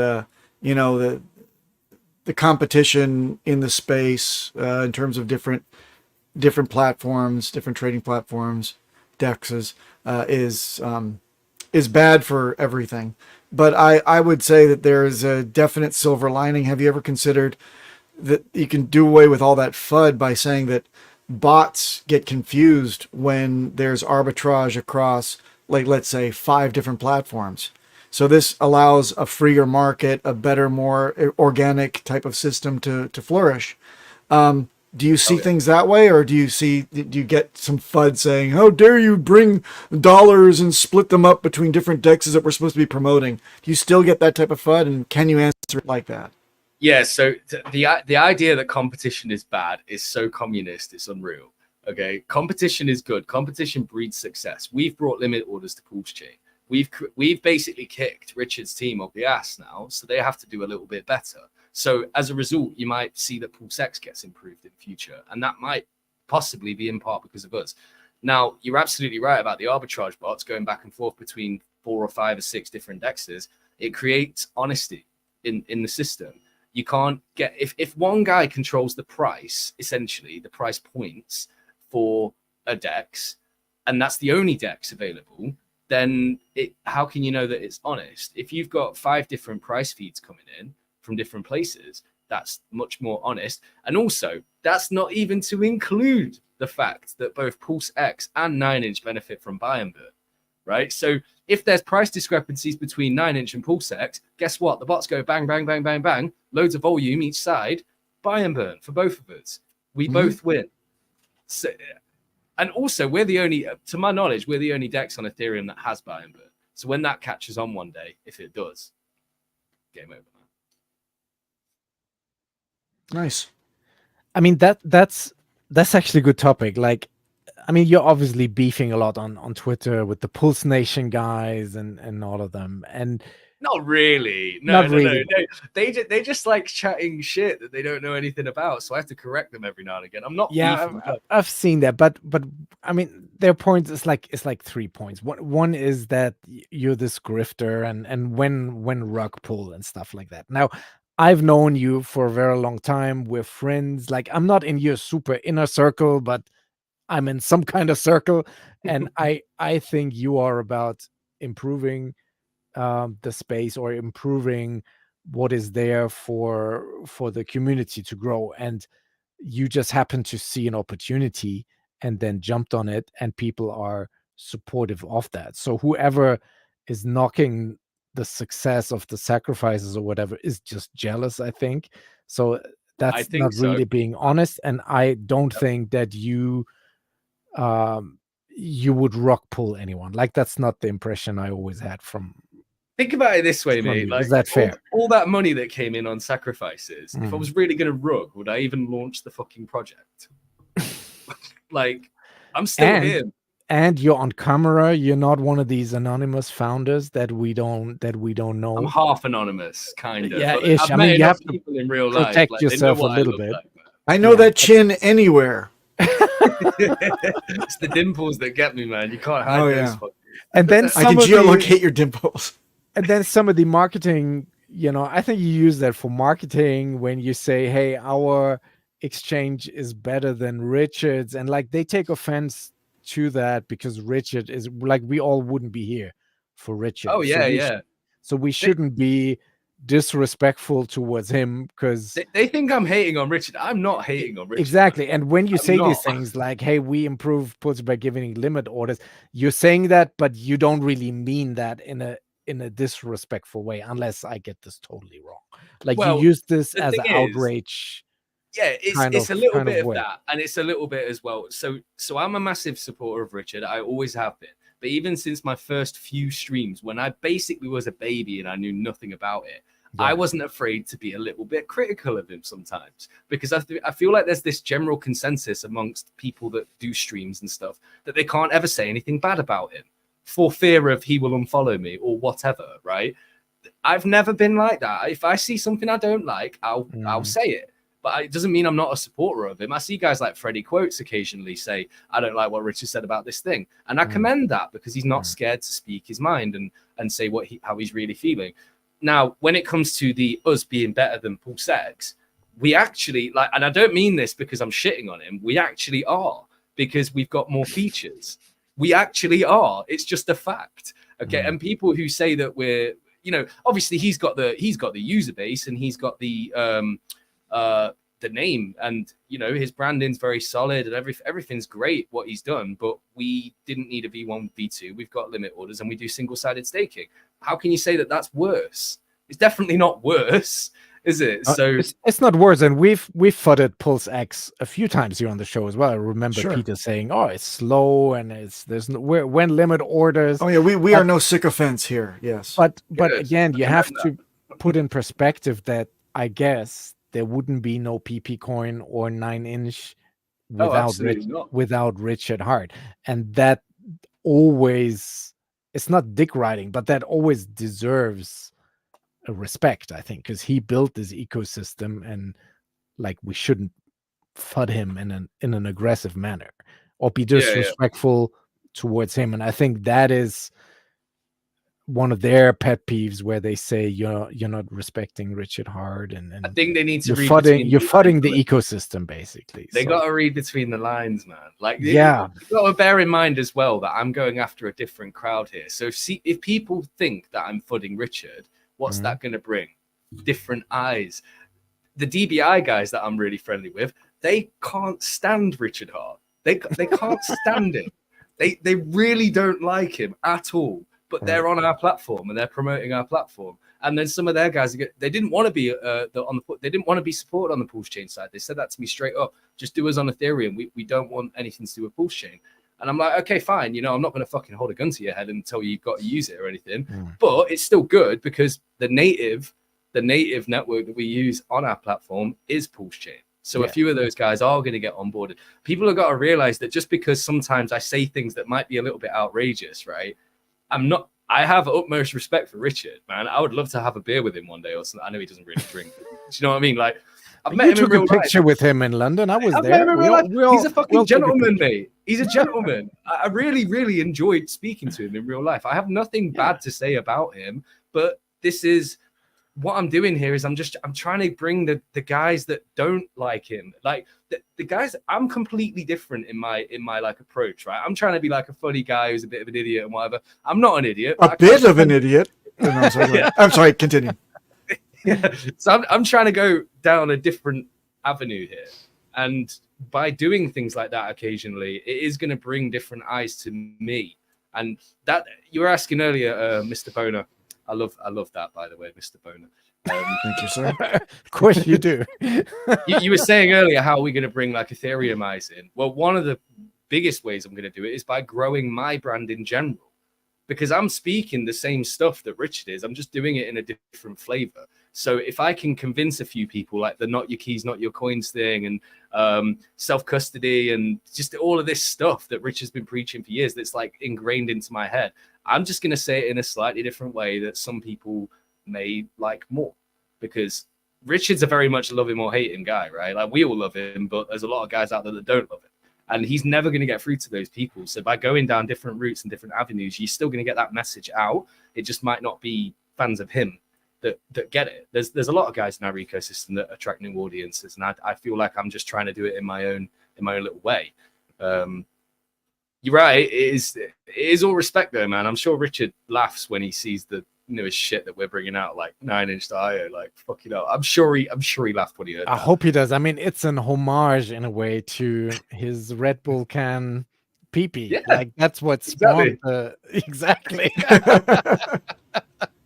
the competition in the space in terms of different platforms, different trading platforms, DEXs is bad for everything. But I would say that there is a definite silver lining. Have you ever considered that you can do away with all that FUD by saying that bots get confused when there's arbitrage across, like, let's say 5 different platforms? So this allows a freer market, a better, more organic type of system to flourish. Do you see things that way, or do you get some FUD saying, how dare you bring dollars and split them up between different DEXs that we're supposed to be promoting? Do you still get that type of FUD, and can you answer it like that? Yeah, so the idea that competition is bad is so communist, it's unreal. Okay, competition is good. Competition breeds success. We've brought limit orders to Pulse Chain. we've basically kicked Richard's team up the ass now, so they have to do a little bit better. So as a result, you might see that Pulse X gets improved in future, and that might possibly be in part because of us. Now, you're absolutely right about the arbitrage bots going back and forth between 4 or 5 or 6 different dexes. It creates honesty in the system. You can't get, if one guy controls the price, essentially the price points for a dex, and that's the only dex available, then how can you know that it's honest? If you've got 5 different price feeds coming in from different places, that's much more honest. And also, that's not even to include the fact that both Pulse X and 9-inch benefit from buy and burn, right? So if there's price discrepancies between 9-inch and Pulse X, guess what? The bots go bang, bang, bang, bang, bang, loads of volume each side, buy and burn for both of us. We both win. So, and also, we're the only, to my knowledge, we're the only dex on Ethereum that has buy and burn. So when that catches on one day, if it does, game over, man. Nice. I mean, that's actually a good topic. Like, I mean, you're obviously beefing a lot on Twitter with the Pulse Nation guys and all of them. And not really. No. They just like chatting shit that they don't know anything about. So I have to correct them every now and again. I'm not. Yeah, I've seen that, but I mean, their point is like 3 points. One is that you're this grifter and when rug pull and stuff like that. Now, I've known you for a very long time. We're friends. Like, I'm not in your super inner circle, but I'm in some kind of circle, and I think you are about improving the space or improving what is there for the community to grow. And you just happen to see an opportunity and then jumped on it, and people are supportive of that. So whoever is knocking the success of the sacrifices or whatever is just jealous, I think. So that's not really being honest. And I don't think that you would rock pull anyone. Like, that's not the impression I always had from. Think about it this way, mate. Like, is that fair? All that money that came in on sacrifices, if I was really going to rug, would I even launch the fucking project? Like, I'm still here. And you're on camera. You're not one of these anonymous founders that we don't know. I'm half anonymous, kind of. Yeah, ish. I mean, you have to people in real protect life. yourself a little bit. Like, I know that chin anywhere. It's the dimples that get me, man. You can't hide those. And then I can geolocate your dimples. And then some of the marketing, I think you use that for marketing when you say, hey, our exchange is better than Richard's. And like, they take offense to that because Richard is like, we all wouldn't be here for Richard. Oh, yeah, So we shouldn't be disrespectful towards him because they think I'm hating on Richard. I'm not hating on Richard. Exactly. And when you say these things like, hey, we improve Pulse by giving limit orders, you're saying that, but you don't really mean that in a disrespectful way, unless I get this totally wrong. Like, you use this as an outrage. Yeah, it's a little bit of that, and it's a little bit as well. So I'm a massive supporter of Richard. I always have been. But even since my first few streams, when I basically was a baby and I knew nothing about it, I wasn't afraid to be a little bit critical of him sometimes, because I feel like there's this general consensus amongst people that do streams and stuff that they can't ever say anything bad about him for fear of he will unfollow me or whatever, right? I've never been like that. If I see something I don't like, I'll say it. But it doesn't mean I'm not a supporter of him. I see guys like Freddie Quotes occasionally say, I don't like what Richard said about this thing. And I commend that because he's not scared to speak his mind and say how he's really feeling. Now, when it comes to us being better than Pulse X, we actually, like, and I don't mean this because I'm shitting on him, we actually are, because we've got more features. We actually are. It's just a fact. Okay. And people who say that we're, obviously he's got the user base and he's got the name, and his branding's very solid and everything's great what he's done, but we didn't need a V1 V2. We've got limit orders and we do single-sided staking. How can you say that that's worse? It's definitely not worse, is it? So it's not worse. And we've fudded Pulse X a few times here on the show as well. I remember Peter saying, oh, it's slow and when limit orders. Oh yeah, we are no sycophants here. Yes, but again, you have to put in perspective that I guess there wouldn't be no PP coin or 9-inch without Richard Hart. And that always it's not dick riding, but that always deserves a respect, I think, because he built this ecosystem, and like we shouldn't FUD him in an aggressive manner or be disrespectful towards him. And I think that is one of their pet peeves, where they say you're not respecting Richard Hard, and I think they need to you're fudding the ecosystem, basically. They got to read between the lines, man. Like, yeah, you got to bear in mind as well that I'm going after a different crowd here. So if people think that I'm fudding Richard, what's that going to bring? Different eyes. The DBI guys that I'm really friendly with, they can't stand Richard Hart. They can't stand him. They really don't like him at all. But they're on our platform and they're promoting our platform. And then some of their guys, they didn't want to be they didn't want to be supported on the Pulse Chain side. They said that to me straight up. Just do us on Ethereum. We don't want anything to do with Pulse Chain. And I'm like, okay, fine. You know, I'm not going to fucking hold a gun to your head and tell you you've got to use it or anything. But it's still good because the native network that we use on our platform is Pulse Chain. So a few of those guys are going to get onboarded. People have got to realize that just because sometimes I say things that might be a little bit outrageous, right? I have utmost respect for Richard, man. I would love to have a beer with him one day or something. I know he doesn't really drink. Do you know what I mean? Like, I've met him in real life. You took a picture with him in London. I was there. He's a fucking gentleman, mate. He's a gentleman. I really, really enjoyed speaking to him in real life. I have nothing bad to say about him, but this is what I'm doing here is I'm trying to bring the guys that don't like him, like the guys. I'm completely different in my like approach, right? I'm trying to be like a funny guy who's a bit of an idiot and whatever. I'm not an idiot. A bit of an idiot. No, I'm sorry. I'm sorry. Continue. Yeah. So I'm trying to go down a different avenue here, and by doing things like that occasionally, it is going to bring different eyes to me. And that you were asking earlier, Mr. Boner. I love that, by the way, Mr. Boner. Thank you, sir. Of course you do. you were saying earlier, how are we going to bring like Ethereum eyes in? Well, one of the biggest ways I'm going to do it is by growing my brand in general, because I'm speaking the same stuff that Richard is. I'm just doing it in a different flavor. So if I can convince a few people, like the not your keys, not your coins thing, and self-custody, and just all of this stuff that Richard's been preaching for years, that's like ingrained into my head, I'm just going to say it in a slightly different way that some people may like more, because Richard's a very much love him or hate him guy, right? Like, we all love him, but there's a lot of guys out there that don't love him. And he's never going to get through to those people. So by going down different routes and different avenues, you're still going to get that message out. It just might not be fans of him that get it. There's a lot of guys in our ecosystem that attract new audiences, and I feel like I'm just trying to do it in my own little way. You're right. It is all respect though, man. I'm sure Richard laughs when he sees the newest shit that we're bringing out, like 9-inch IO, like fucking hell. I'm sure he laughed when he heard I that. hope he does. I mean, it's an homage in a way to his Red Bull can pee-pee. Yeah, like that's what spawned exactly.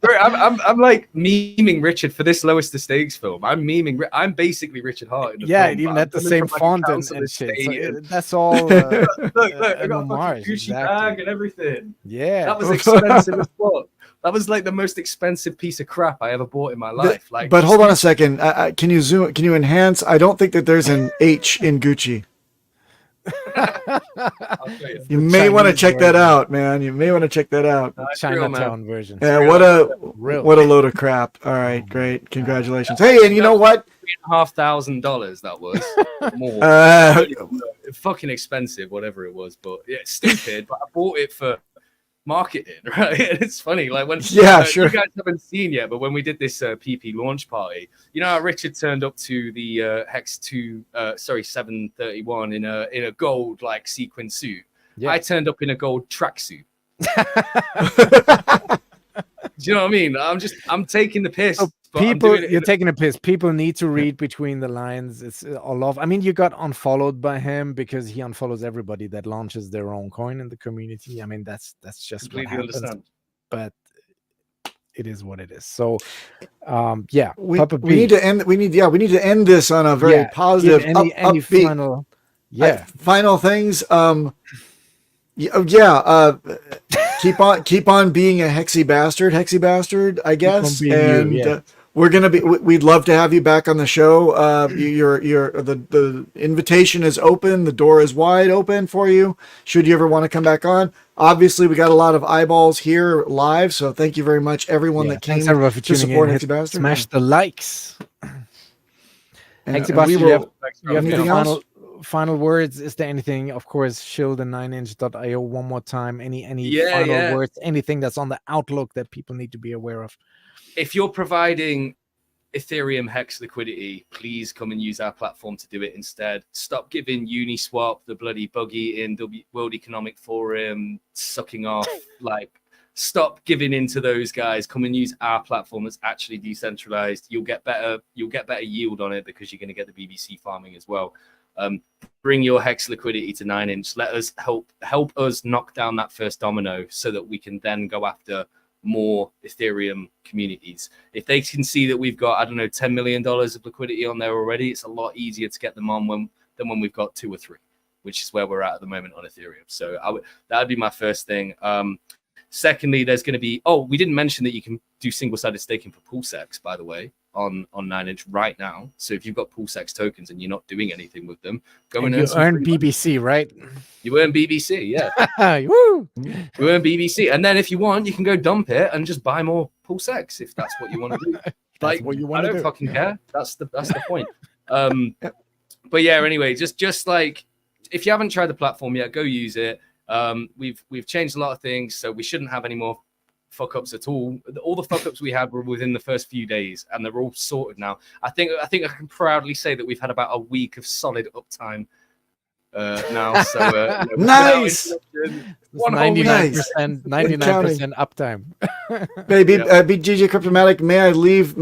Bro, I'm like memeing Richard for this Lowest of Stakes film. I'm basically Richard Hart in the film. Even at the same font and shit. So that's all. Look, I got a fucking Gucci bag and everything. Yeah, that was expensive as fuck. That was like the most expensive piece of crap I ever bought in my life. Like, but hold on a second. Can you zoom? Can you enhance? I don't think that there's an H in Gucci. You may want to check that out, man. You may want to check that out. Chinatown version. Yeah, what a load of crap. All right, great. Congratulations. Hey, and you know what? $3,500 that was more. Fucking expensive, whatever it was, but yeah, it's stupid. But I bought it for marketing, right? And it's funny, like when sure. You guys haven't seen yet, but when we did this PP launch party, you know how Richard turned up to the Hex 731 in a gold like sequin suit. Yeah. I turned up in a gold tracksuit. Do you know what I mean? I'm taking the piss. So you're taking a piss. People need to read between the lines. It's a lot. I mean, you got unfollowed by him because he unfollows everybody that launches their own coin in the community. I mean, that's just completely what happens. Understand. But it is what it is. So, we need to end this on a very positive, upbeat. Final things. Keep on being a HexyBastard, I guess. And We'd love to have you back on the show. The invitation is open. The door is wide open for you. Should you ever want to come back on? Obviously, we got a lot of eyeballs here live, so thank you very much, everyone that came thanks everyone for to tuning support in. HexyBastard. Smash the likes. And HexyBastard, we you will. have Anything the else? final words. Is there anything? Of course, shield and 9inch.io one more time. Any Yeah, final yeah. words? Anything that's on the outlook that people need to be aware of? If you're providing Ethereum hex liquidity, please come and use our platform to do it instead. Stop giving Uniswap, the bloody buggy in World Economic Forum, sucking off. Stop giving in to those guys. Come and use our platform that's actually decentralized. You'll get better yield on it because you're going to get the BBC farming as well. Bring your hex liquidity to 9inch. Let us help us knock down that first domino so that we can then go after more Ethereum communities. If they can see that we've got, $10 million of liquidity on there already, it's a lot easier to get them on than when we've got 2 or 3, which is where we're at the moment on Ethereum. So that would be my first thing. Secondly, there's going to be, we didn't mention that you can do single-sided staking for PulseX, by the way, on 9inch right now. So if you've got PulseX tokens and you're not doing anything with them, go and earn BBC, right? You earn BBC, yeah. Woo! You earn BBC. And then if you want, you can go dump it and just buy more PulseX if that's what you want to do. What you I want to don't do. fucking care. That's the point. But yeah, anyway, just like if you haven't tried the platform yet, go use it. We've changed a lot of things, so we shouldn't have any more fuck ups at all. All the fuck ups we had were within the first few days, and they're all sorted now. I think I can proudly say that we've had about a week of solid uptime now. So Nice. 99% uptime. Baby, BGJ Cryptomatic, may I leave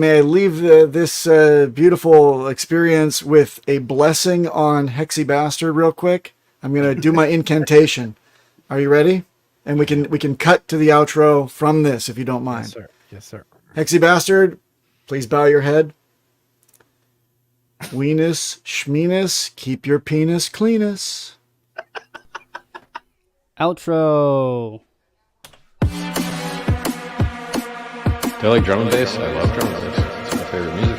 this beautiful experience with a blessing on HexyBastard real quick? I'm gonna do my incantation. Are you ready? And we can cut to the outro from this if you don't mind. Yes, sir. Yes, sir. HexyBastard, please bow your head. Weenus, schmeenus, keep your penis cleanus. Outro. Do you like drum and bass? I love drum and bass. It's my favorite music.